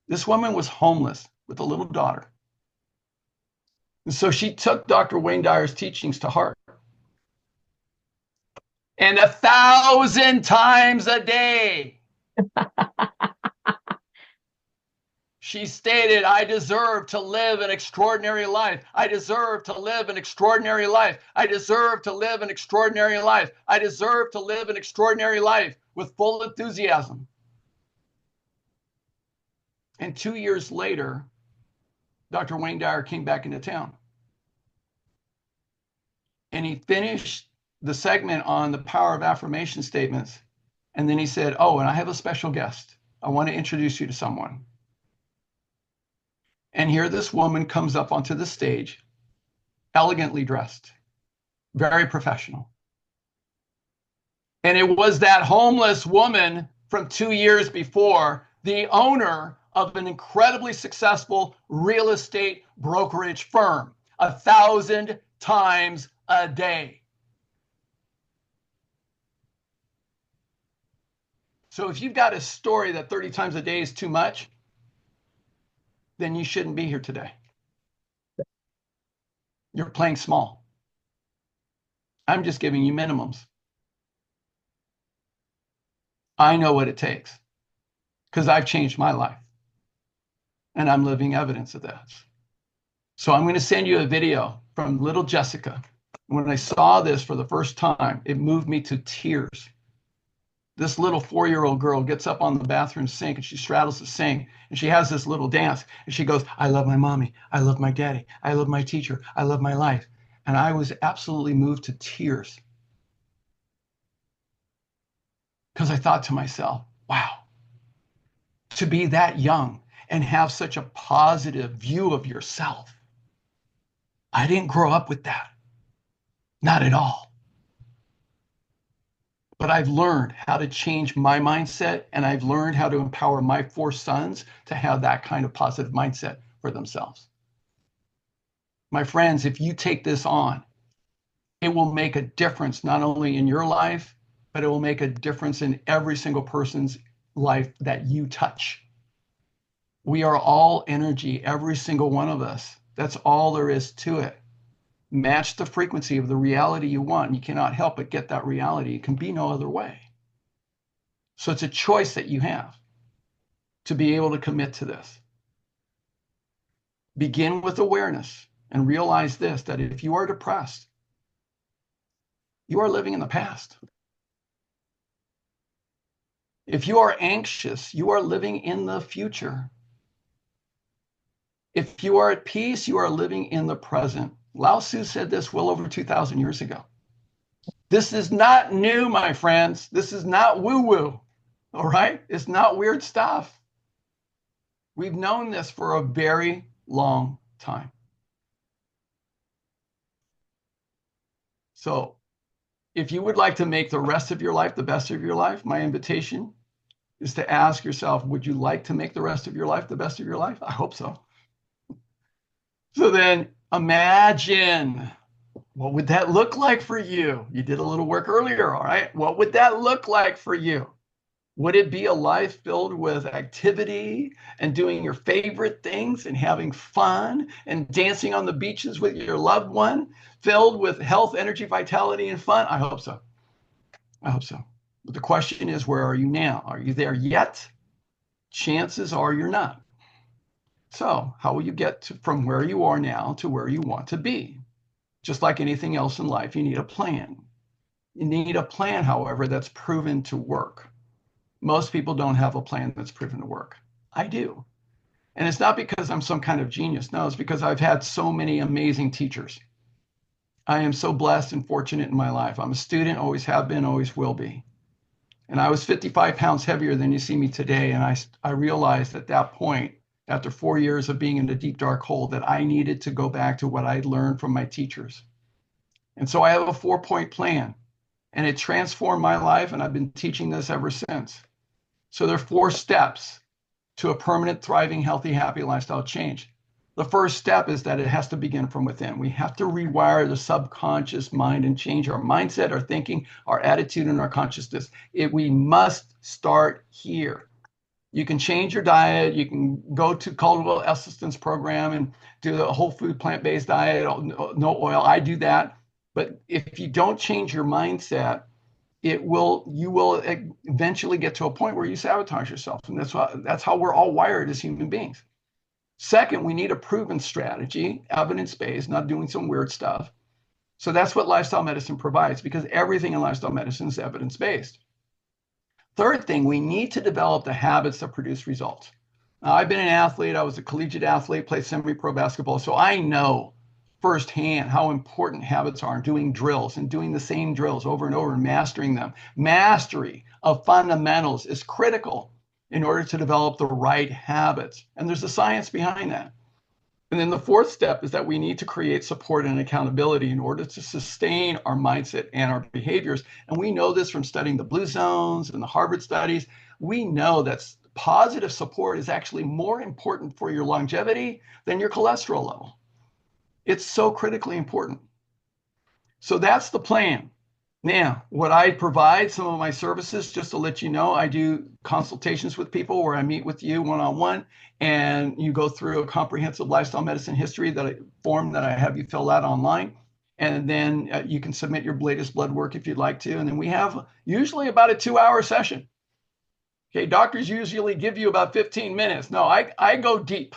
This woman was homeless with a little daughter. And so she took Dr. Wayne Dyer's teachings to heart. And 1,000 times a day, she stated, I deserve to live an extraordinary life. I deserve to live an extraordinary life. I deserve to live an extraordinary life. I deserve to live an extraordinary life, with full enthusiasm. And 2 years later, Dr. Wayne Dyer came back into town. And he finished the segment on the power of affirmation statements. And then he said, oh, and I have a special guest. I want to introduce you to someone. And here this woman comes up onto the stage, elegantly dressed, very professional. And it was that homeless woman from 2 years before, the owner of an incredibly successful real estate brokerage firm, 1,000 times a day. So if you've got a story that 30 times a day is too much, then you shouldn't be here today. You're playing small. I'm just giving you minimums. I know what it takes because I've changed my life and I'm living evidence of that. So I'm going to send you a video from little Jessica. When I saw this for the first time, it moved me to tears. This little 4-year-old girl gets up on the bathroom sink and she straddles the sink and she has this little dance and she goes, I love my mommy. I love my daddy. I love my teacher. I love my life. And I was absolutely moved to tears because I thought to myself, wow, to be that young and have such a positive view of yourself. I didn't grow up with that. Not at all. But I've learned how to change my mindset, and I've learned how to empower my 4 sons to have that kind of positive mindset for themselves. My friends, if you take this on, it will make a difference not only in your life, but it will make a difference in every single person's life that you touch. We are all energy, every single one of us. That's all there is to it. Match the frequency of the reality you want. You cannot help but get that reality. It can be no other way. So it's a choice that you have to be able to commit to this. Begin with awareness and realize this, that if you are depressed, you are living in the past. If you are anxious, you are living in the future. If you are at peace, you are living in the present. Lao Tzu said this well over 2,000 years ago. This is not new, my friends. This is not woo-woo, all right? It's not weird stuff. We've known this for a very long time. So if you would like to make the rest of your life the best of your life, my invitation is to ask yourself, would you like to make the rest of your life the best of your life? I hope so. So then imagine, what would that look like for you? You did a little work earlier, all right? What would that look like for you? Would it be a life filled with activity and doing your favorite things and having fun and dancing on the beaches with your loved one, filled with health, energy, vitality, and fun? I hope so. I hope so. But the question is, where are you now? Are you there yet? Chances are you're not. So how will you get from where you are now to where you want to be? Just like anything else in life, you need a plan. You need a plan, however, that's proven to work. Most people don't have a plan that's proven to work. I do. And it's not because I'm some kind of genius. No, it's because I've had so many amazing teachers. I am so blessed and fortunate in my life. I'm a student, always have been, always will be. And I was 55 pounds heavier than you see me today. And I realized at that point, after 4 years of being in a deep, dark hole, that I needed to go back to what I learned from my teachers. And so I have a 4-point plan. And it transformed my life. And I've been teaching this ever since. So there are 4 steps to a permanent, thriving, healthy, happy lifestyle change. The first step is that it has to begin from within. We have to rewire the subconscious mind and change our mindset, our thinking, our attitude, and our consciousness. We must start here. You can change your diet. You can go to Cultural Assistance Program and do a whole food plant-based diet, no oil. I do that. But if you don't change your mindset, you will eventually get to a point where you sabotage yourself. And that's how we're all wired as human beings. Second, we need a proven strategy, evidence-based, not doing some weird stuff. So that's what lifestyle medicine provides, because everything in lifestyle medicine is evidence-based. Third thing, we need to develop the habits that produce results. Now, I've been an athlete. I was a collegiate athlete, played semi-pro basketball. So I know firsthand how important habits are in doing drills and doing the same drills over and over and mastering them. Mastery of fundamentals is critical in order to develop the right habits. And there's a science behind that. And then the fourth step is that we need to create support and accountability in order to sustain our mindset and our behaviors. And we know this from studying the Blue Zones and the Harvard studies. We know that positive support is actually more important for your longevity than your cholesterol level. It's so critically important. So that's the plan. Now, what I provide, some of my services, just to let you know, I do consultations with people where I meet with you one-on-one, and you go through a comprehensive lifestyle medicine history form that I have you fill out online. And then you can submit your latest blood work if you'd like to. And then we have usually about a 2-hour session. Okay, doctors usually give you about 15 minutes. No, I go deep.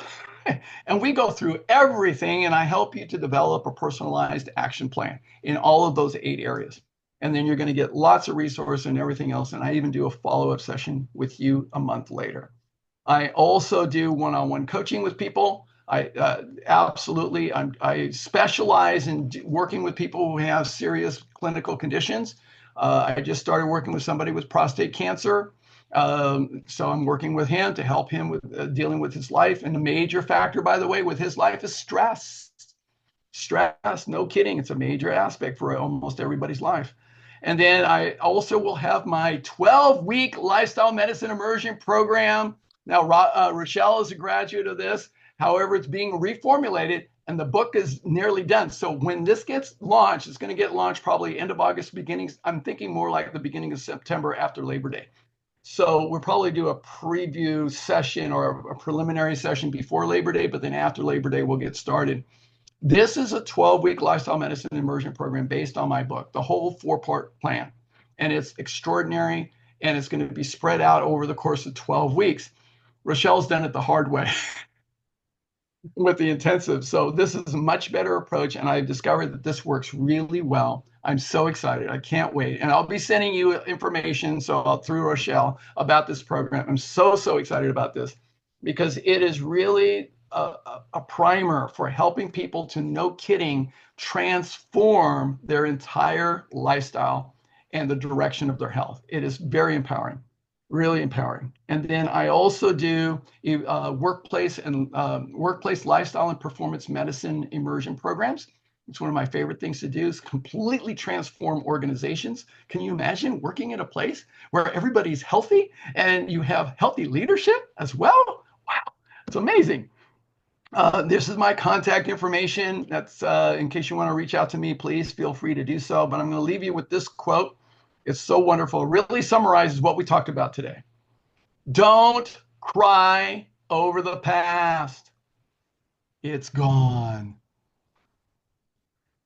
And we go through everything, and I help you to develop a personalized action plan in all of those 8 areas. And then you're going to get lots of resources and everything else. And I even do a follow-up session with you a month later. I also do one-on-one coaching with people. I specialize in working with people who have serious clinical conditions. I just started working with somebody with prostate cancer. So I'm working with him to help him with dealing with his life. And the major factor, by the way, with his life is stress. Stress, no kidding. It's a major aspect for almost everybody's life. And then I also will have my 12-week lifestyle medicine immersion program. Now, Rochelle is a graduate of this. However, it's being reformulated. and the book is nearly done. So when this gets launched, it's going to get launched probably end of August, I'm thinking more like the beginning of September after Labor Day. So we'll probably do a preview session or a preliminary session before Labor Day, but then after Labor Day, we'll get started. This is a 12-week lifestyle medicine immersion program based on my book, the whole 4-part plan. And it's extraordinary, and it's going to be spread out over the course of 12 weeks. Rochelle's done it the hard way with the intensive. So this is a much better approach, and I've discovered that this works really well. I'm so excited. I can't wait. And I'll be sending you information through Rochelle about this program. I'm so excited about this because it is really a primer for helping people to, no kidding, transform their entire lifestyle and the direction of their health. It is very empowering, really empowering. And then I also do workplace lifestyle and performance medicine immersion programs. It's one of my favorite things to do, is completely transform organizations. Can you imagine working in a place where everybody's healthy and you have healthy leadership as well? Wow, it's amazing. This is my contact information. That's in case you want to reach out to me, please feel free to do so. But I'm going to leave you with this quote. It's so wonderful. It really summarizes what we talked about today. Don't cry over the past. It's gone.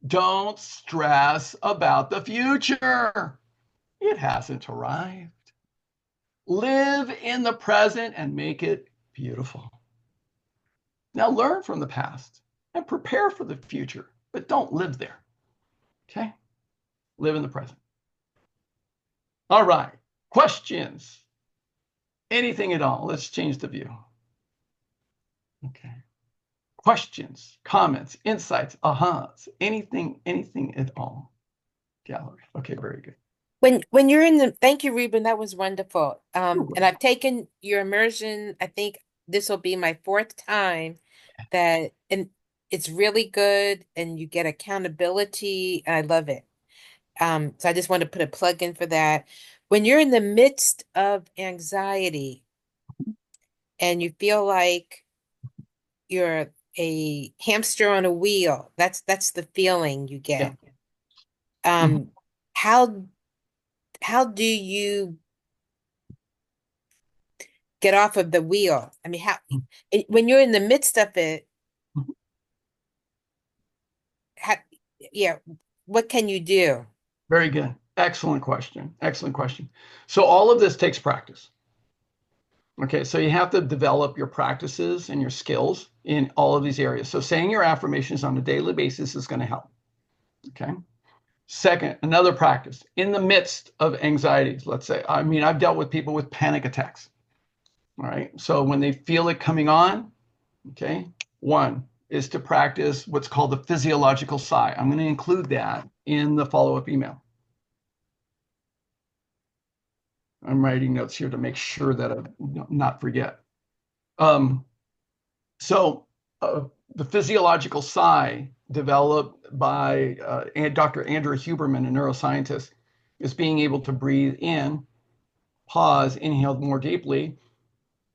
Don't stress about the future. It hasn't arrived. Live in the present and make it beautiful. Now learn from the past and prepare for the future, but don't live there. Okay? Live in the present. All right. Questions? Anything at all? Let's change the view. Okay. Questions, comments, insights, ahas, anything at all. Gallery. Okay, very good. When you're in the, thank you, Ruben, that was wonderful. And I've taken your immersion. I think this will be my 4th time and it's really good, and you get accountability. I love it. So I just want to put a plug in for that. When you're in the midst of anxiety and you feel like you're a hamster on a wheel, that's the feeling you Yeah. get. Um, how do you get off of the wheel? I mean, when you're in the midst of it, how, yeah, what can you do? Very good. Excellent question. Excellent question. So all of this takes practice. Okay, so you have to develop your practices and your skills in all of these areas. So saying your affirmations on a daily basis is going to help. Okay. Second, another practice in the midst of anxieties, let's say. I mean, I've dealt with people with panic attacks. All right. So when they feel it coming on, okay, one is to practice what's called the physiological sigh. I'm going to include that in the follow-up email. I'm writing notes here to make sure that I not forget. So the physiological sigh, developed by Dr. Andrew Huberman, a neuroscientist, is being able to breathe in, pause, inhale more deeply,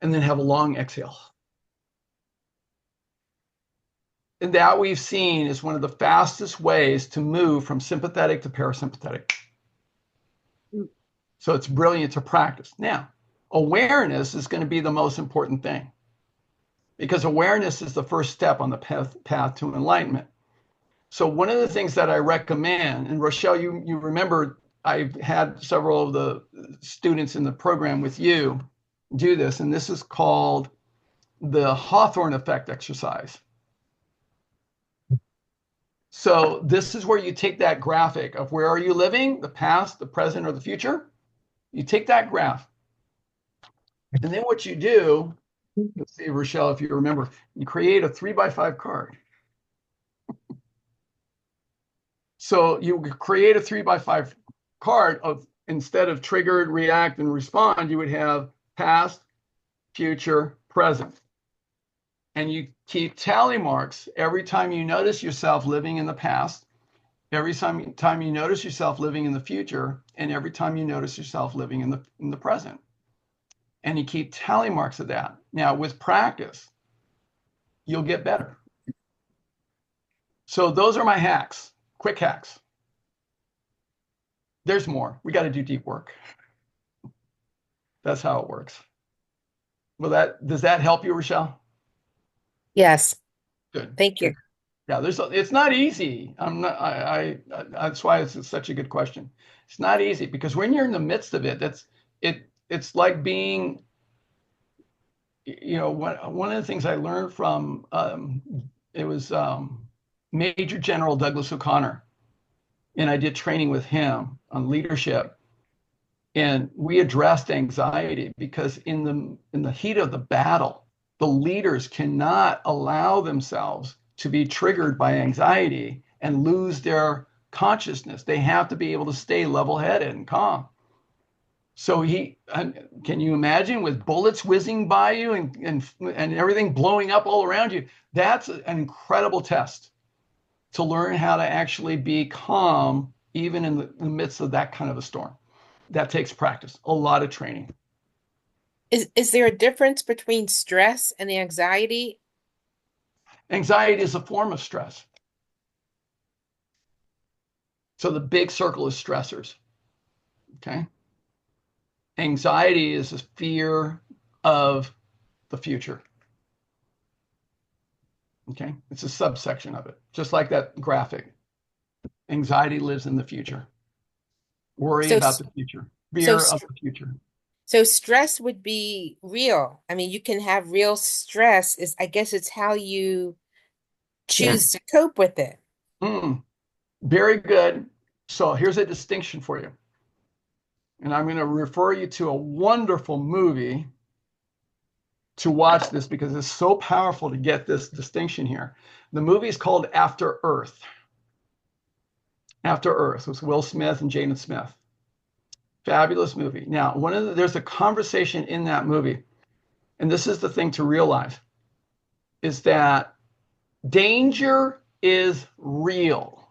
and then have a long exhale. And that we've seen is one of the fastest ways to move from sympathetic to parasympathetic. So it's brilliant to practice. Now, awareness is going to be the most important thing, because awareness is the first step on the path to enlightenment. So one of the things that I recommend, and Rochelle, you remember I've had several of the students in the program with you do this, and this is called the Hawthorne effect exercise. So this is where you take that graphic of where are you living, the past, the present, or the future. You take that graph, and then what you do, let's see, Rochelle, if you remember, you create a 3x5 card. So you create a 3x5 card of, instead of triggered, react, and respond, you would have past, future, present. And you keep tally marks every time you notice yourself living in the past, every time you notice yourself living in the future, and every time you notice yourself living in the present. And you keep tally marks of that. Now, with practice, you'll get better. So those are my hacks, quick hacks. There's more. We got to do deep work. That's how it works. Well, does that help you, Rochelle? Yes, Good, thank good. you. Yeah, it's not easy. That's why it's such a good question. It's not easy because when you're in the midst of it, it's like being, one of the things I learned from it was Major General Douglas O'Connor, and I did training with him on leadership, and we addressed anxiety because in the heat of the battle, the leaders cannot allow themselves to be triggered by anxiety and lose their consciousness. They have to be able to stay level-headed and calm. So can you imagine with bullets whizzing by you and everything blowing up all around you? That's an incredible test to learn how to actually be calm even in the midst of that kind of a storm. That takes practice, a lot of training. Is there a difference between stress and the anxiety? Anxiety is a form of stress. So the big circle is stressors. Okay. Anxiety is a fear of the future. Okay. It's a subsection of it, just like that graphic. Anxiety lives in the future. Worry So about the future, so fear of the future. so stress would be real. I mean, you can have real stress. Is I guess it's how you Yeah. choose to cope with it. Mm, very good. So here's a distinction for you. And I'm going to refer you to a wonderful movie to watch this because it's so powerful to get this distinction here. The movie is called After Earth. After Earth with Will Smith and Jaden Smith. Fabulous movie. Now, there's a conversation in that movie, and this is the thing to realize, is that danger is real,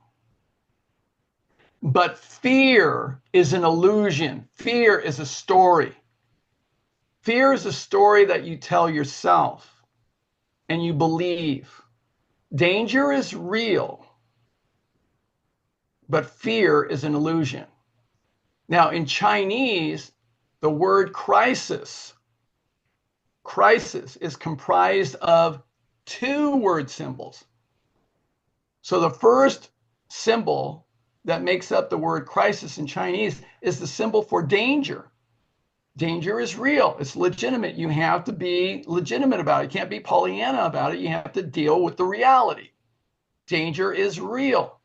but fear is an illusion. Fear is a story. Fear is a story that you tell yourself and you believe. Danger is real, but fear is an illusion. Now, in Chinese, the word crisis is comprised of two word symbols. So the first symbol that makes up the word crisis in Chinese is the symbol for danger. Danger is real. It's legitimate. You have to be legitimate about it. You can't be Pollyanna about it. You have to deal with the reality. Danger is real.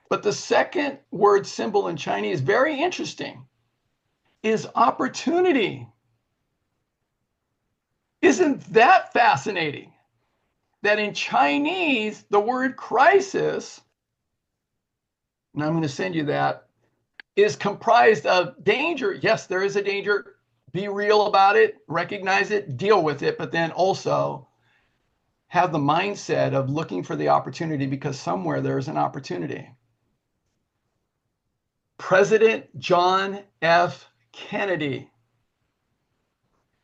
But the second word symbol in Chinese, very interesting, is opportunity. Isn't that fascinating? That in Chinese, the word crisis, and I'm going to send you that, is comprised of danger. Yes, there is a danger. Be real about it, recognize it, deal with it, but then also have the mindset of looking for the opportunity because somewhere there's an opportunity. President John F. Kennedy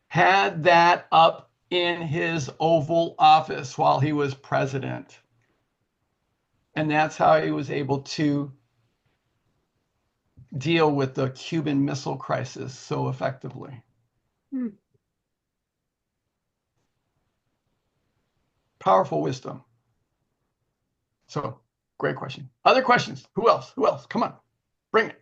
had that up in his Oval Office while he was president. And that's how he was able to deal with the Cuban Missile Crisis so effectively. Hmm. Powerful wisdom. So, great question. Other questions? Who else? Who else? Come on, bring it.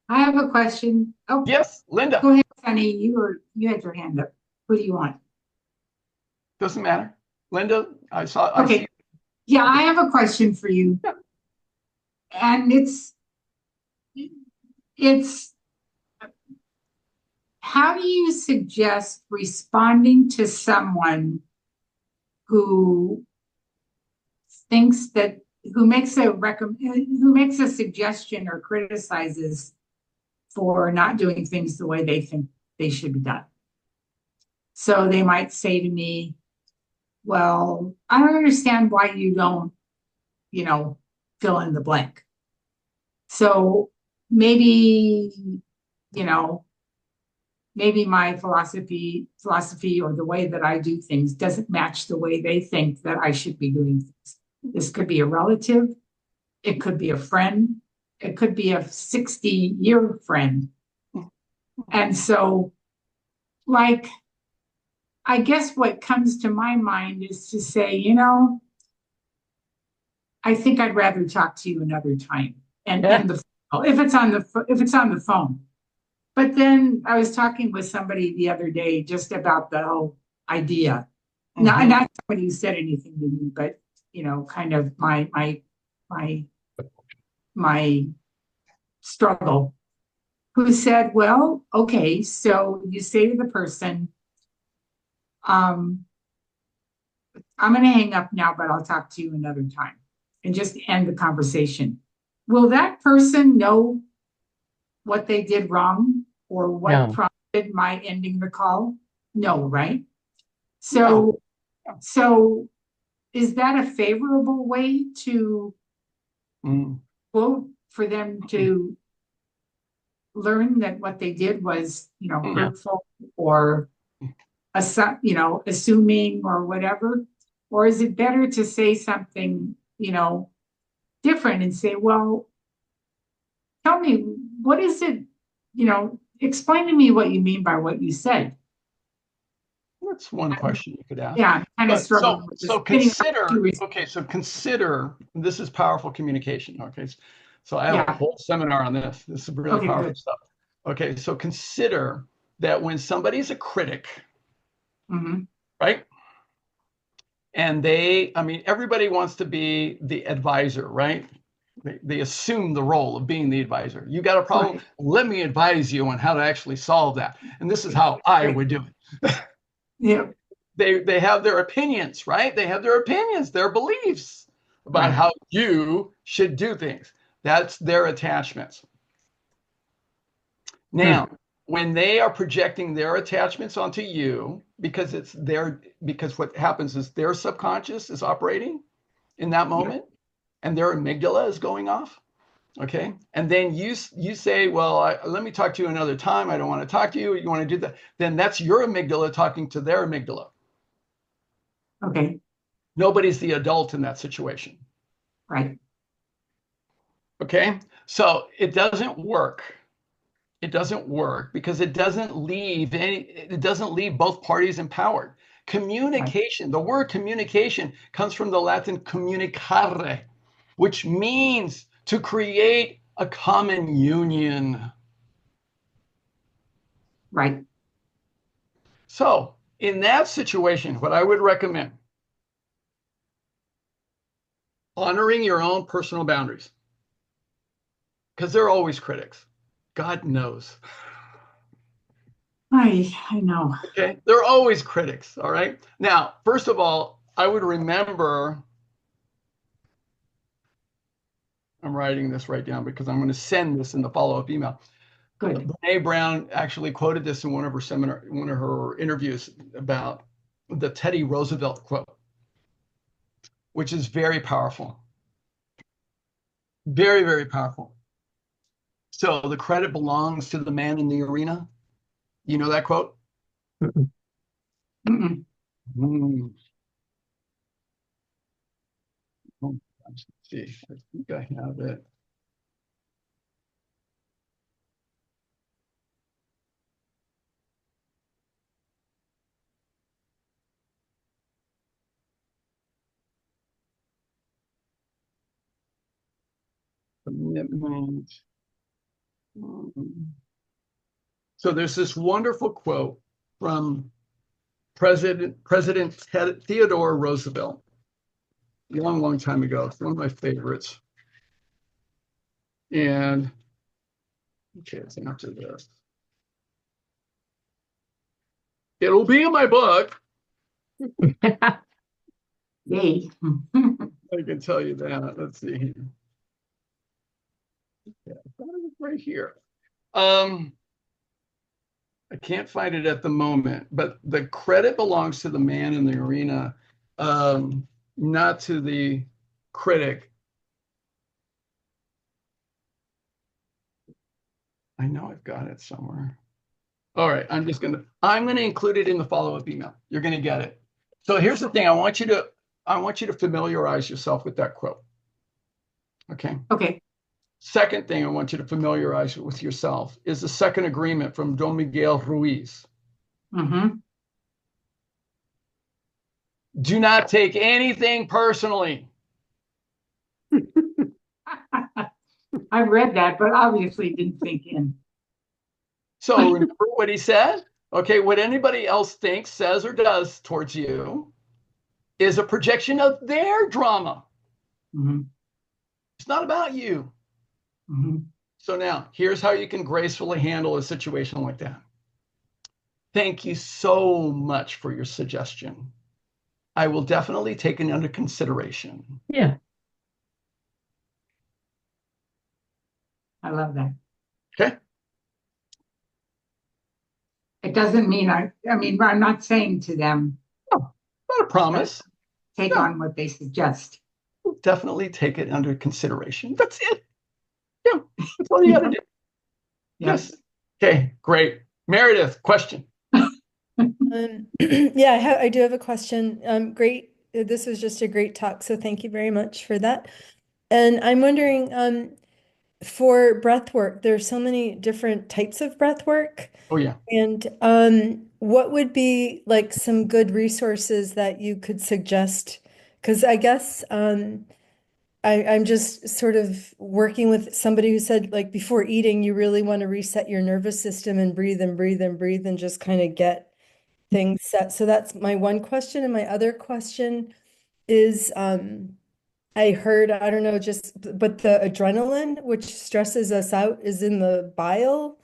I have a question. Oh, Yes, Linda. go ahead, Sunny. You had your hand up. Who do you want? Doesn't matter. Linda, I see. Okay. Yeah, I have a question for you. Yeah. And it's how do you suggest responding to someone who thinks that who makes a suggestion or criticizes for not doing things the way they think they should be done? So they might say to me, well, I don't understand why you don't, you know, fill in the blank. So maybe, you know, maybe my philosophy or the way that I do things doesn't match the way they think that I should be doing things. This could be a relative, it could be a friend, it could be a 60-year friend. And so, like, I guess what comes to my mind is to say, I think I'd rather talk to you another time. And Yeah. if it's on the phone. But then I was talking with somebody the other day just about the whole idea. Not somebody who said anything to me, but kind of my struggle, who said, well, okay, so you say to the person, I'm going to hang up now, but I'll talk to you another time, and just end the conversation. Will that person know what they did wrong or what No. prompted my ending the call? No, right? So, so is that a favorable way to quote for them to learn that what they did was, hurtful or assuming or whatever? Or is it better to say something, different and say, well, tell me, what is it, explain to me what you mean by what you said. That's one question you could ask. Yeah, I'm kind of But struggling with this. so consider, this is powerful communication. Okay. So I have a whole seminar on this. This is really powerful stuff. Okay. So consider that when somebody's a critic, right? And everybody wants to be the advisor, right? They assume the role of being the advisor. You got a problem? Right. Let me advise you on how to actually solve that. And this is how I would do it. Yeah. They have their opinions, right? They have their opinions, their beliefs about how you should do things. That's their attachments. Now, when they are projecting their attachments onto you, because what happens is their subconscious is operating in that moment, and their amygdala is going off. Okay. And then you say, well, let me talk to you another time. I don't want to talk to you. You want to do that. Then that's your amygdala talking to their amygdala. Okay. Nobody's the adult in that situation. Right. Okay. So it doesn't work. It doesn't work because it doesn't leave both parties empowered. Communication, the word communication comes from the Latin communicare, which means to create a common union. Right. So in that situation, what I would recommend, honoring your own personal boundaries, because they're always critics. God knows. I know. Okay, they're always critics. All right. Now, first of all, I would remember. I'm writing this right down because I'm going to send this in the follow-up email. Good. Brene Brown actually quoted this in one of her interviews about the Teddy Roosevelt quote, which is very powerful. Very, very powerful. So the credit belongs to the man in the arena. You know that quote? Mm-mm. Oh, let's see. I think I have it. Commitment. So there's this wonderful quote from President Theodore Roosevelt, a long, long time ago. It's one of my favorites. And okay, it's after this. It'll be in my book. Yay. I can tell you that. Let's see. Yeah, right here. I can't find it at the moment, but the credit belongs to the man in the arena, not to the critic. I know I've got it somewhere. All right, I'm gonna include it in the follow-up email. You're gonna get it. So here's the thing. I want you to familiarize yourself with that quote. Okay. Okay. Second thing I want you to familiarize with yourself is the second agreement from Don Miguel Ruiz. Mm-hmm. Do not take anything personally. I read that, but obviously didn't sink in. So remember what he said? Okay, what anybody else thinks, says, or does towards you is a projection of their drama. Mm-hmm. It's not about you. Mm-hmm. So now, here's how you can gracefully handle a situation like that. Thank you so much for your suggestion. I will definitely take it under consideration. Yeah. I love that. Okay? It doesn't mean I mean, I'm not saying to them, No, not a promise. take No, on what they suggest. we'll definitely take it under consideration. That's it. Yeah, that's all you got to Yeah. do. Yes. Okay, great. Meredith, question. Yeah, I do have a question. Great. This was just a great talk, so thank you very much for that. And I'm wondering, for breath work, there's so many different types of breath work. Oh, yeah. And what would be like some good resources that you could suggest? Because I guess I'm just sort of working with somebody who said, like, before eating, you really want to reset your nervous system and breathe and breathe and breathe and just kind of get things set. So that's my one question. And my other question is, I heard, I don't know, but the adrenaline, which stresses us out, is in the bile.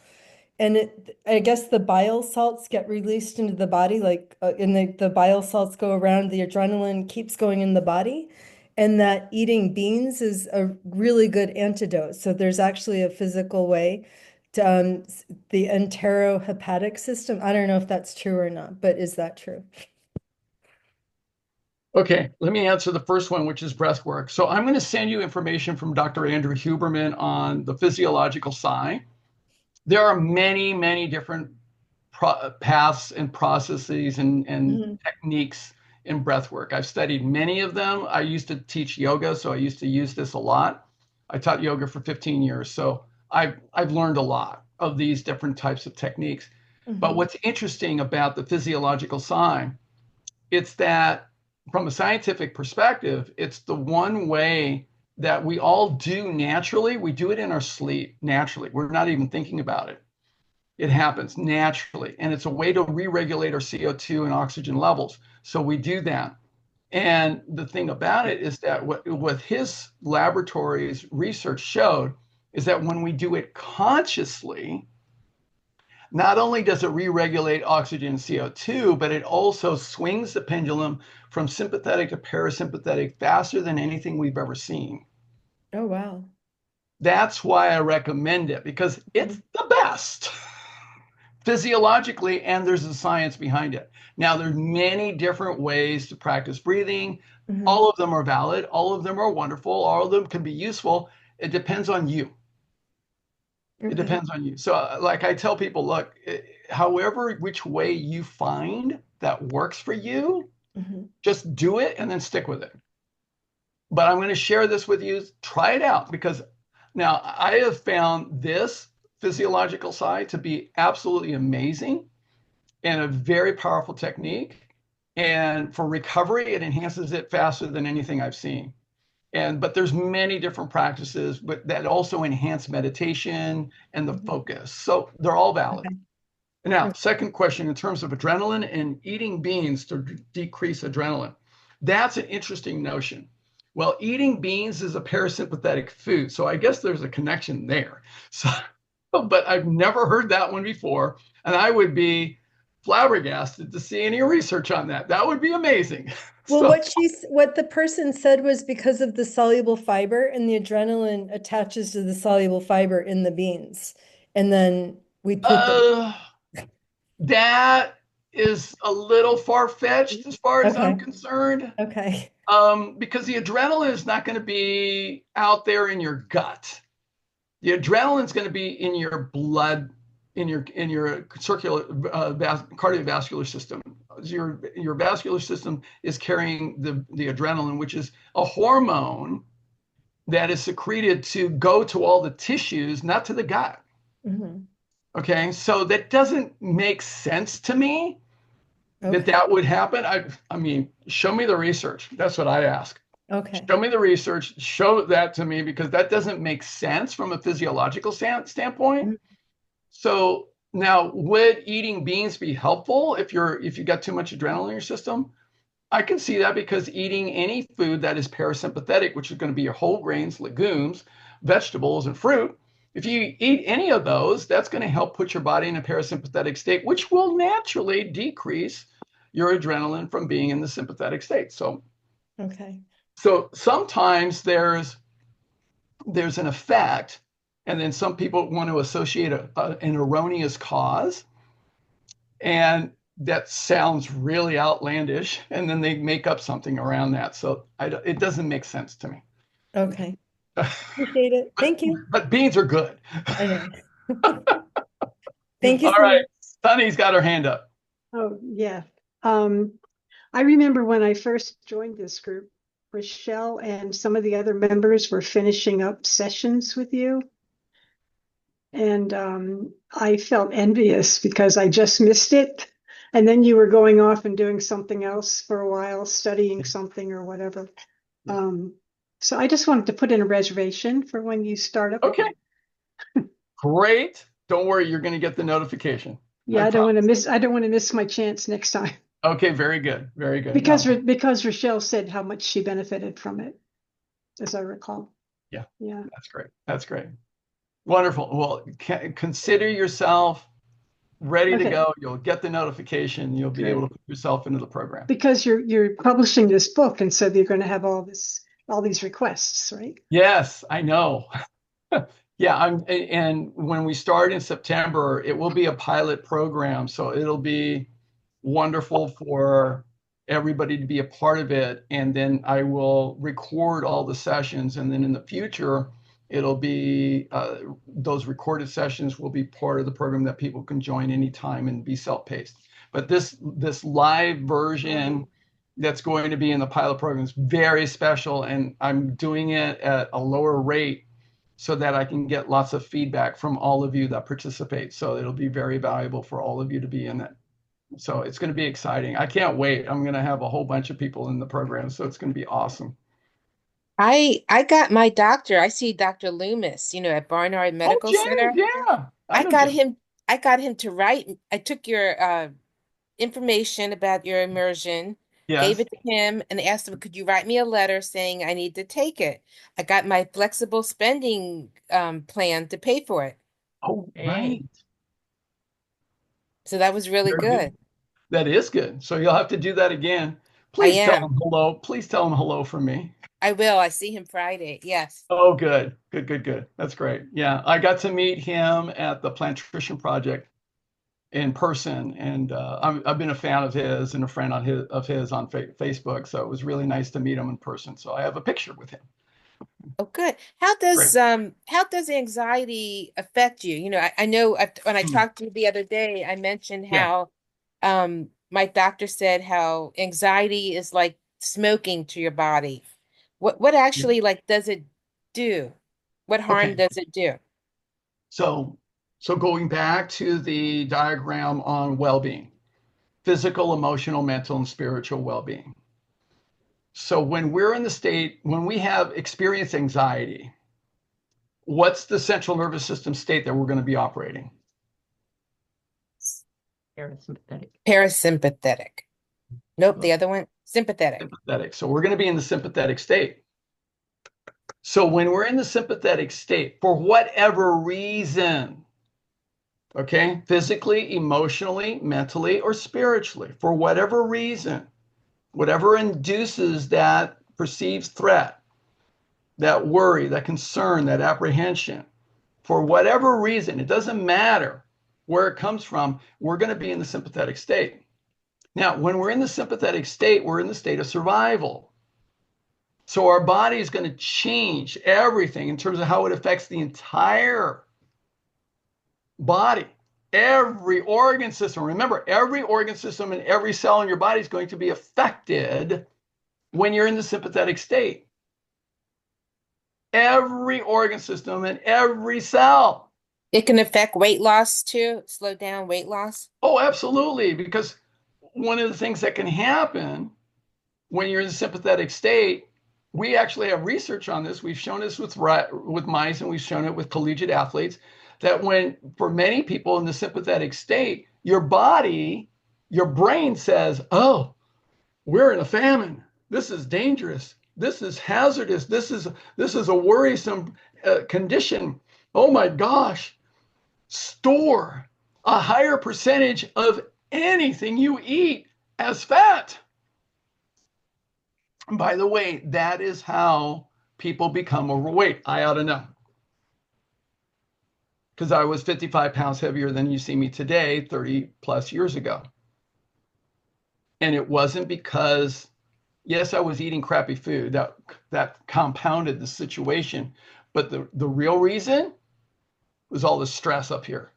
And I guess the bile salts get released into the body, like, and the bile salts go around, the adrenaline keeps going in the body. And that eating beans is a really good antidote. So there's actually a physical way to, the enterohepatic system. I don't know if that's true or not, but is that true? Okay, let me answer the first one, which is breath work. So I'm going to send you information from Dr. Andrew Huberman on the physiological side. There are many, many different paths and processes and Mhm. techniques in breath work. I've studied many of them. I used to teach yoga, so I used to use this a lot. I taught yoga for 15 years, so I've learned a lot of these different types of techniques. But Mhm. what's interesting about the physiological side, it's that from a scientific perspective, it's the one way that we all do naturally. We do it in our sleep naturally. We're not even thinking about it. It happens naturally. And it's a way to re-regulate our CO2 and oxygen levels. So we do that. And the thing about it is that what his laboratory's research showed is that when we do it consciously, not only does it re-regulate oxygen and CO2, but it also swings the pendulum from sympathetic to parasympathetic faster than anything we've ever seen. Oh, wow. That's why I recommend it, because it's the best physiologically, and there's a science behind it. Now, there's many different ways to practice breathing. Mhm. All of them are valid. All of them are wonderful. All of them can be useful. It depends on you. It Okay. depends on you. So, like I tell people, look, however, which way you find that works for you, Mhm. just do it and then stick with it. But I'm going to share this with you. Try it out, because now I have found this physiological side to be absolutely amazing and a very powerful technique. And for recovery, it enhances it faster than anything I've seen. But there's many different practices, but that also enhance meditation and the Mhm. focus. So they're all valid. Okay. Now, Okay. second question in terms of adrenaline and eating beans to decrease adrenaline. That's an interesting notion. Well, eating beans is a parasympathetic food, so I guess there's a connection there. So, but I've never heard that one before, and I would be flabbergasted to see any research on that. That would be amazing. Well, So, what the person said was because of the soluble fiber, and the adrenaline attaches to the soluble fiber in the beans. And then we put them. uh, that is a little far-fetched as far as I'm Okay. concerned. Okay. Because the adrenaline is not going to be out there in your gut. The adrenaline is going to be in your blood in your circular cardiovascular system. Your vascular system is carrying the adrenaline, which is a hormone that is secreted to go to all the tissues, not to the gut. Mhm. Okay, so that doesn't make sense to me that Okay. that would happen. I mean, show me the research. That's what I ask. Okay. Show me the research. Show that to me because that doesn't make sense from a physiological standpoint. Mhm. So now, would eating beans be helpful if you got too much adrenaline in your system? I can see that because eating any food that is parasympathetic, which is going to be your whole grains, legumes, vegetables, and fruit, if you eat any of those, that's going to help put your body in a parasympathetic state, which will naturally decrease your adrenaline from being in the sympathetic state. Okay. So sometimes there's an effect, and then some people want to associate an erroneous cause, and that sounds really outlandish, and then they make up something around that. So it doesn't make sense to me. Okay. Appreciate it. but, Thank you. but beans are good. I know. Thank you All so right, much. Sunny's got her hand up. Oh, yeah. Um, I remember when I first joined this group, Rochelle and some of the other members were finishing up sessions with you. And I felt envious because I just missed it. And then you were going off and doing something else for a while, studying something or whatever. Yeah. So I just wanted to put in a reservation for when you start up Okay, again. great. Don't worry, you're going to get the notification. Yeah, I don't want to miss my chance next time. Okay, very good, very good. No, Because Rochelle said how much she benefited from it, as I recall. yeah, Yeah. that's great. That's great. Wonderful. Well, consider yourself ready to Okay, go. You'll get the notification. You'll be able to great. put yourself into the program. Because you're publishing this book, and so you're going to have all these requests, right? Yes, I know. Yeah, and when we start in September, it will be a pilot program, so it'll be wonderful for everybody to be a part of it. And then I will record all the sessions, and then in the future, it'll be those recorded sessions will be part of the program that people can join anytime and be self-paced. But this live version that's going to be in the pilot program is very special, and I'm doing it at a lower rate so that I can get lots of feedback from all of you that participate. So it'll be very valuable for all of you to be in it. So it's going to be exciting. I can't wait. I'm going to have a whole bunch of people in the program, so it's going to be awesome. I got my doctor. I see Dr. Loomis, at Barnard Oh, Medical James, Center. yeah, I I know got James. him I got him to write. I took your information about your immersion, gave Yes. it to him, and asked him, could you write me a letter saying I need to take it? I got my flexible spending plan to pay for it. Oh, right. So that was really Very good. good. That is good. So you'll have to do that again. I Please tell am. him hello. Please tell him hello from me. I will. I see him Friday. Yes. Oh, good. Good, good, good. That's great. Yeah, I got to meet him at the Plant Nutrition Project in person, and I've been a fan of his and a friend of his on Facebook. So it was really nice to meet him in person. So I have a picture with him. Oh, good. Great. How does anxiety affect you? I know when I Hmm. talked to you the other day, I mentioned Yeah. how my doctor said how anxiety is like smoking to your body. What Yeah. actually like does it do? What harm Okay. does it do? So so going back to the diagram on well-being, physical, emotional, mental, and spiritual well-being. So when we have experienced anxiety, what's the central nervous system state that we're going to be operating? Parasympathetic. Parasympathetic. Nope, the Well, other one, sympathetic. sympathetic. So we're going to be in the sympathetic state. So when we're in the sympathetic state, for whatever reason, okay, physically, emotionally, mentally, or spiritually, for whatever reason, whatever induces that perceived threat, that worry, that concern, that apprehension, for whatever reason, it doesn't matter where it comes from, we're going to be in the sympathetic state. Now, when we're in the sympathetic state, we're in the state of survival. So our body is going to change everything in terms of how it affects the entire body. Every organ system, remember, every organ system and every cell in your body is going to be affected when you're in the sympathetic state. Every organ system and every cell. It can affect weight loss too, slow down weight loss. Oh, absolutely. Because one of the things that can happen when you're in the sympathetic state, we actually have research on this. We've shown this with mice, and we've shown it with collegiate athletes, that when, for many people in the sympathetic state, your body, your brain says, oh, we're in a famine. This is dangerous. This is hazardous. This is a worrisome condition. Oh my gosh. Store a higher percentage of anything you eat as fat. And by the way, that is how people become overweight. I ought to know. Because I was 55 pounds heavier than you see me today, 30 plus years ago. And it wasn't because, yes, I was eating crappy food. That compounded the situation. But the real reason was all the stress up here.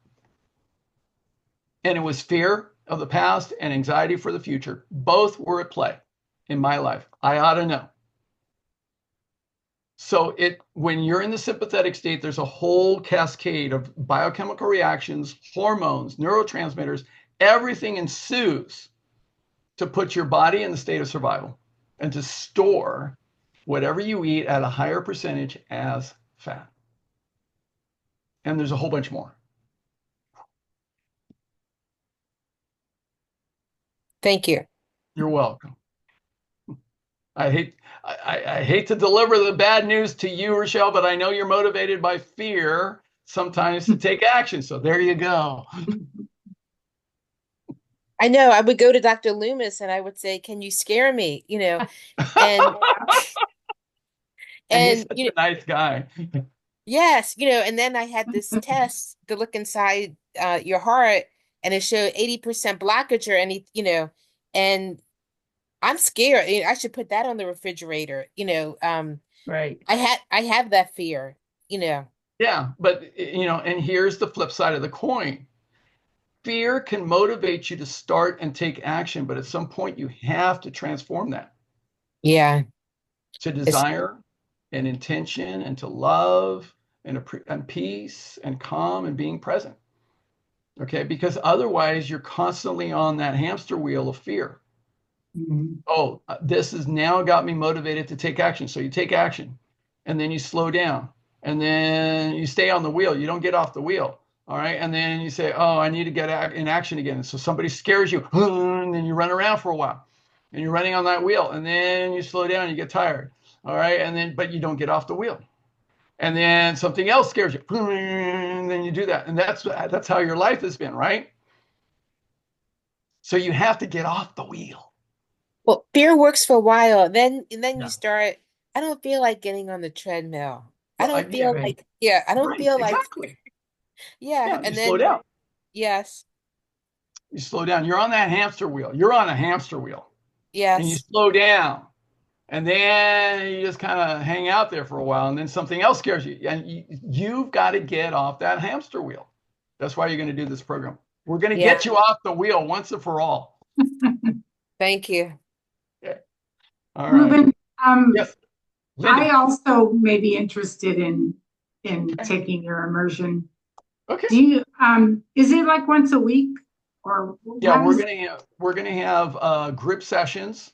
And it was fear of the past and anxiety for the future. Both were at play in my life. I ought to know. So when you're in the sympathetic state, there's a whole cascade of biochemical reactions, hormones, neurotransmitters, everything ensues to put your body in the state of survival and to store whatever you eat at a higher percentage as fat. And there's a whole bunch more. Thank you. You're welcome. I hate to deliver the bad news to you, Rochelle, but I know you're motivated by fear sometimes to take action. So there you go. I know I would go to Dr. Loomis and I would say, "Can you scare me?" And And he's and such a nice guy. yes, and then I had this test to look inside your heart, and it showed 80% blockage or and I'm scared. I should put that on the refrigerator. Right. I have that fear, Yeah, but and here's the flip side of the coin. Fear can motivate you to start and take action, but at some point you have to transform that Yeah. to It's desire and intention and to love and peace and calm and being present. Okay, because otherwise you're constantly on that hamster wheel of fear. Mhm. Oh, this has now got me motivated to take action. So you take action and then you slow down and then you stay on the wheel. You don't get off the wheel. All right. And then you say, oh, I need to get in action again. So somebody scares you and then you run around for a while and you're running on that wheel and then you slow down, you get tired. All right. And then, but you don't get off the wheel. And then something else scares you and then you do that. And that's how your life has been, right? So you have to get off the wheel. Well, fear works for a while. Then you Yeah. start, I don't feel like getting on the treadmill. I Well, don't yeah, feel Right. like, yeah, I don't right. feel like, Exactly. yeah. Yeah. You And slow then, down. yes, You slow down. You're on that hamster wheel. You're on a hamster wheel and you yes, slow down. And then you just kind of hang out there for a while and then something else scares you. And you've got to get off that hamster wheel. That's why you're going to do this program. We're going to yeah. get you off the wheel once and for all. Thank you. Okay. All right. Ruben, Yes, I Linda. also may be interested in Okay. taking your immersion. Okay. Do you is it like once a week or Yeah, how does we're gonna have group sessions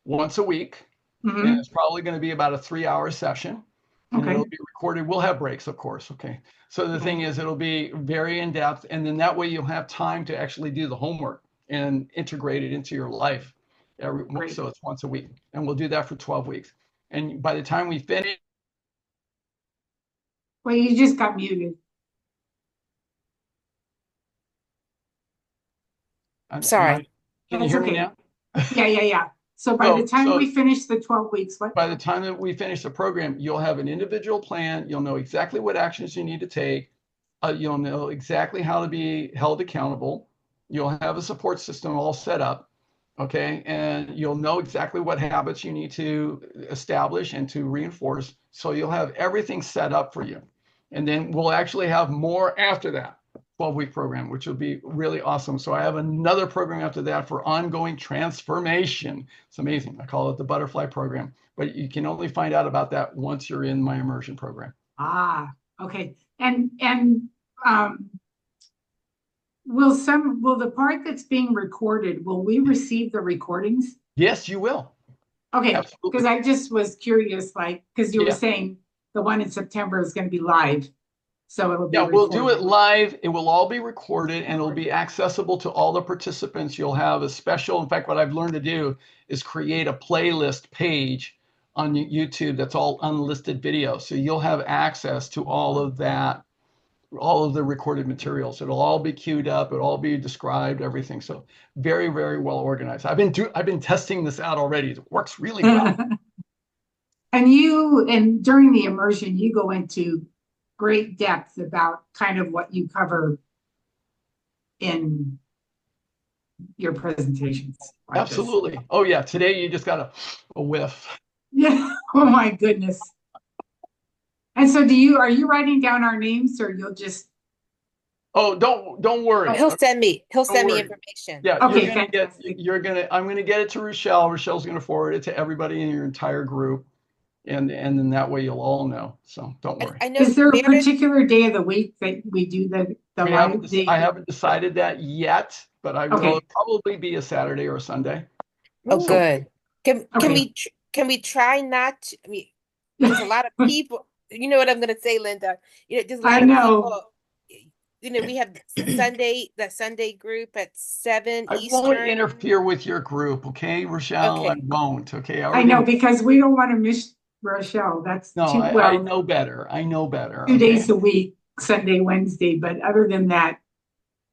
once a week, and Mhm. it's probably going to be about a 3 hour session, and Okay. it'll be recorded. We'll have breaks, of course. Okay. So the Okay. thing is, it'll be very in depth, and then that way you'll have time to actually do the homework and integrate it into your life. Great. So it's once a week, and we'll do that for 12 weeks. And by the time we finish, Well, you just got muted. am Sorry. I? Can you That's hear me okay. now? Yeah. So by the time So we finish the 12 weeks, what? by the time that we finish the program, you'll have an individual plan. You'll know exactly what actions you need to take. You'll know exactly how to be held accountable. You'll have a support system all set up. Okay. And you'll know exactly what habits you need to establish and to reinforce. So you'll have everything set up for you. And then we'll actually have more after that. 12-week program, which will be really awesome. So I have another program after that for ongoing transformation. It's amazing. I call it the butterfly program, but you can only find out about that once you're in my immersion program. Ah, okay. And um, will the part that's being recorded, will we receive the recordings? Yes, you will. Okay, because Absolutely. I just was curious, like, because you were Yeah. saying the one in September is going to be live, so it'll be Yeah, we'll do it recorded. live. It will all be recorded and it'll be accessible to all the participants. You'll have a special, in fact, what I've learned to do is create a playlist page on YouTube that's all unlisted videos. So you'll have access to all of that, all of the recorded materials. It'll all be queued up, it'll all be described, everything. So very, very well organized. I've been testing this out already. It works really well. And during the immersion, you go into great depth about kind of what you cover in your presentations. Absolutely. Oh yeah, today you just got a whiff. Yeah. Oh my goodness. And so are you writing down our names or you'll just, Oh, don't worry. Oh, he'll Don't send me worry. information. Yeah, okay, fantastic. I'm gonna get it to Rochelle. Rochelle's gonna forward it to everybody in your entire group. And then that way you'll all know. So don't worry. I know Is there a Meredith. particular day of the week that we do the live? I haven't decided that yet, but I will. Okay, Probably be a Saturday or a Sunday. Oh, So good. okay. Can we try not to, I mean, there's a lot of people. You know what I'm going to say, Linda. There's a I lot of know. people. We have the Sunday group at 7 I won't Eastern. interfere with your group, okay, Rochelle? I Okay. won't. Okay, I I already know know. because we don't want to miss Rochelle. That's No, too I well, know better. I know better. 2 days Okay. a week, Sunday, Wednesday. But other than that,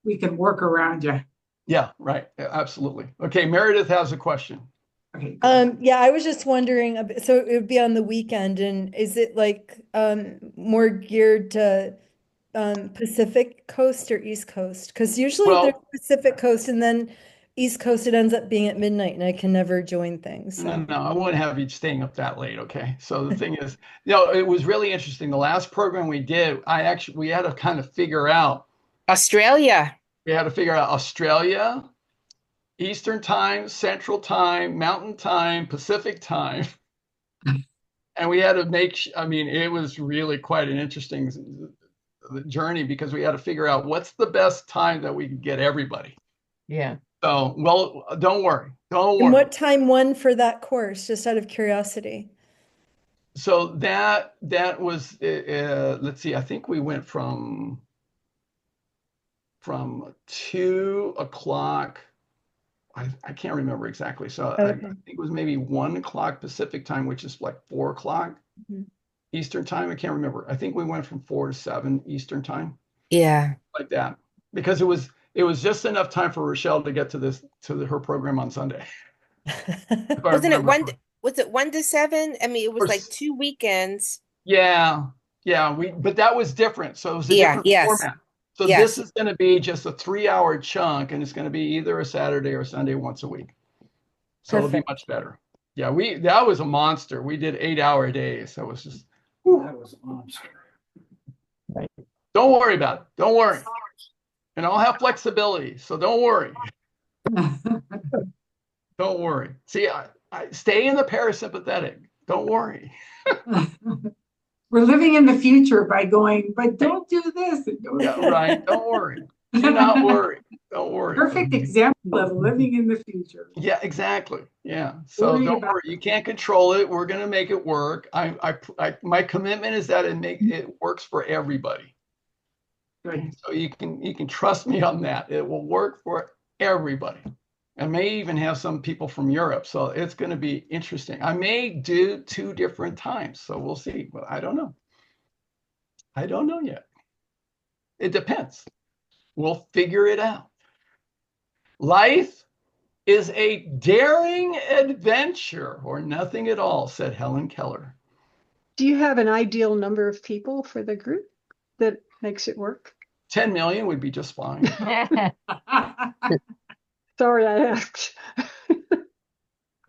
we can work around you. Yeah, right. Yeah, absolutely. Okay, Meredith has a question. Okay, good. Yeah, I was just wondering, so it would be on the weekend, and is it like more geared to Pacific Coast or East Coast? Because usually there's Well, Pacific Coast and then East Coast, it ends up being at midnight, and I can never join things. no, So no, I won't have you staying up that late. Okay. So the thing is, it was really interesting. The last program we did, we had to kind of figure out, Australia. we had to figure out Australia, Eastern time, Central time, Mountain time, Pacific time. And we had to I mean, it was really quite an interesting journey because we had to figure out what's the best time that we could get everybody. Yeah. So, well, don't worry. Don't and worry. what time won for that course, just out of curiosity? So that was let's see, I think we went from 2 o'clock. I can't remember exactly. So I Okay. think it was maybe 1 o'clock Pacific time, which is like 4 o'clock Mhm. Eastern time. I can't remember. I think we went from 4 to 7 Eastern time, Yeah. like that, because it was just enough time for Rochelle to get her program on Sunday, if I Wasn't it remember one? correctly. Was it 1 to 7? I mean, it Or was like 2 weekends. Yeah, yeah, but that was different. So it was a Yeah. different Yes. format. So this Yes. is going to be just a 3-hour chunk, and it's going to be either a Saturday or Sunday once a week. So it'll be Perfect. much better. Yeah, that was a monster. We did 8-hour days. That was just, that was a monster. Right. Don't worry about it. Don't worry. And I'll have flexibility. So don't worry. Don't worry. See, I stay in the parasympathetic. Don't worry. We're living in the future by going, but don't do this and don't Yeah, do right. Don't worry. Do not worry. Don't worry. Perfect example of living in the future. Yeah, exactly. Yeah. So Worry don't about worry. You can't control it. We're going to make it work. My commitment is that it works for everybody. good. So you can trust me on that. It will work for everybody. I may even have some people from Europe, so it's going to be interesting. I may do 2 different times, so we'll see. But I don't know. I don't know yet. It depends. We'll figure it out. Life is a daring adventure or nothing at all, said Helen Keller. Do you have an ideal number of people for the group that makes it work? 10 million would be just fine. Sorry, I asked.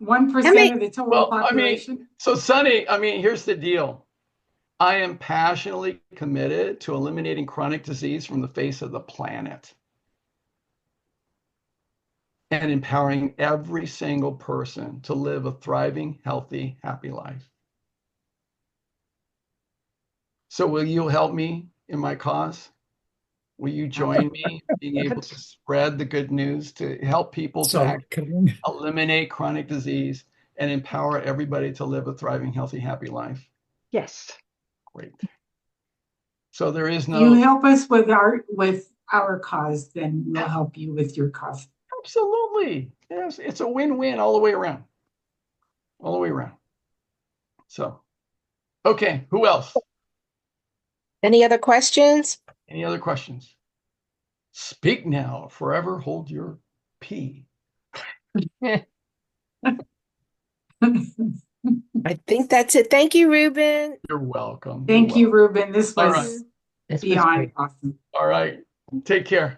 1% of the total Well, I mean, population. so Sonny, I mean, here's the deal. I am passionately committed to eliminating chronic disease from the face of the planet and empowering every single person to live a thriving, healthy, happy life. So will you help me in my cause? Will you join me being able to spread the good news to help people to Start kidding. eliminate chronic disease and empower everybody to live a thriving, healthy, happy life? Yes. Great. So there is If you no, help us with our cause, then we'll help you with your cause. absolutely. Yes, it's a win-win all the way around. All the way around. So, okay, who else? Any other questions? Any other questions? Speak now, forever hold your pee. I think that's it. Thank you, Ruben. You're welcome. You're Thank you, welcome. Ruben. This All Thank right. was you. This was beyond great. awesome. All right. Take care.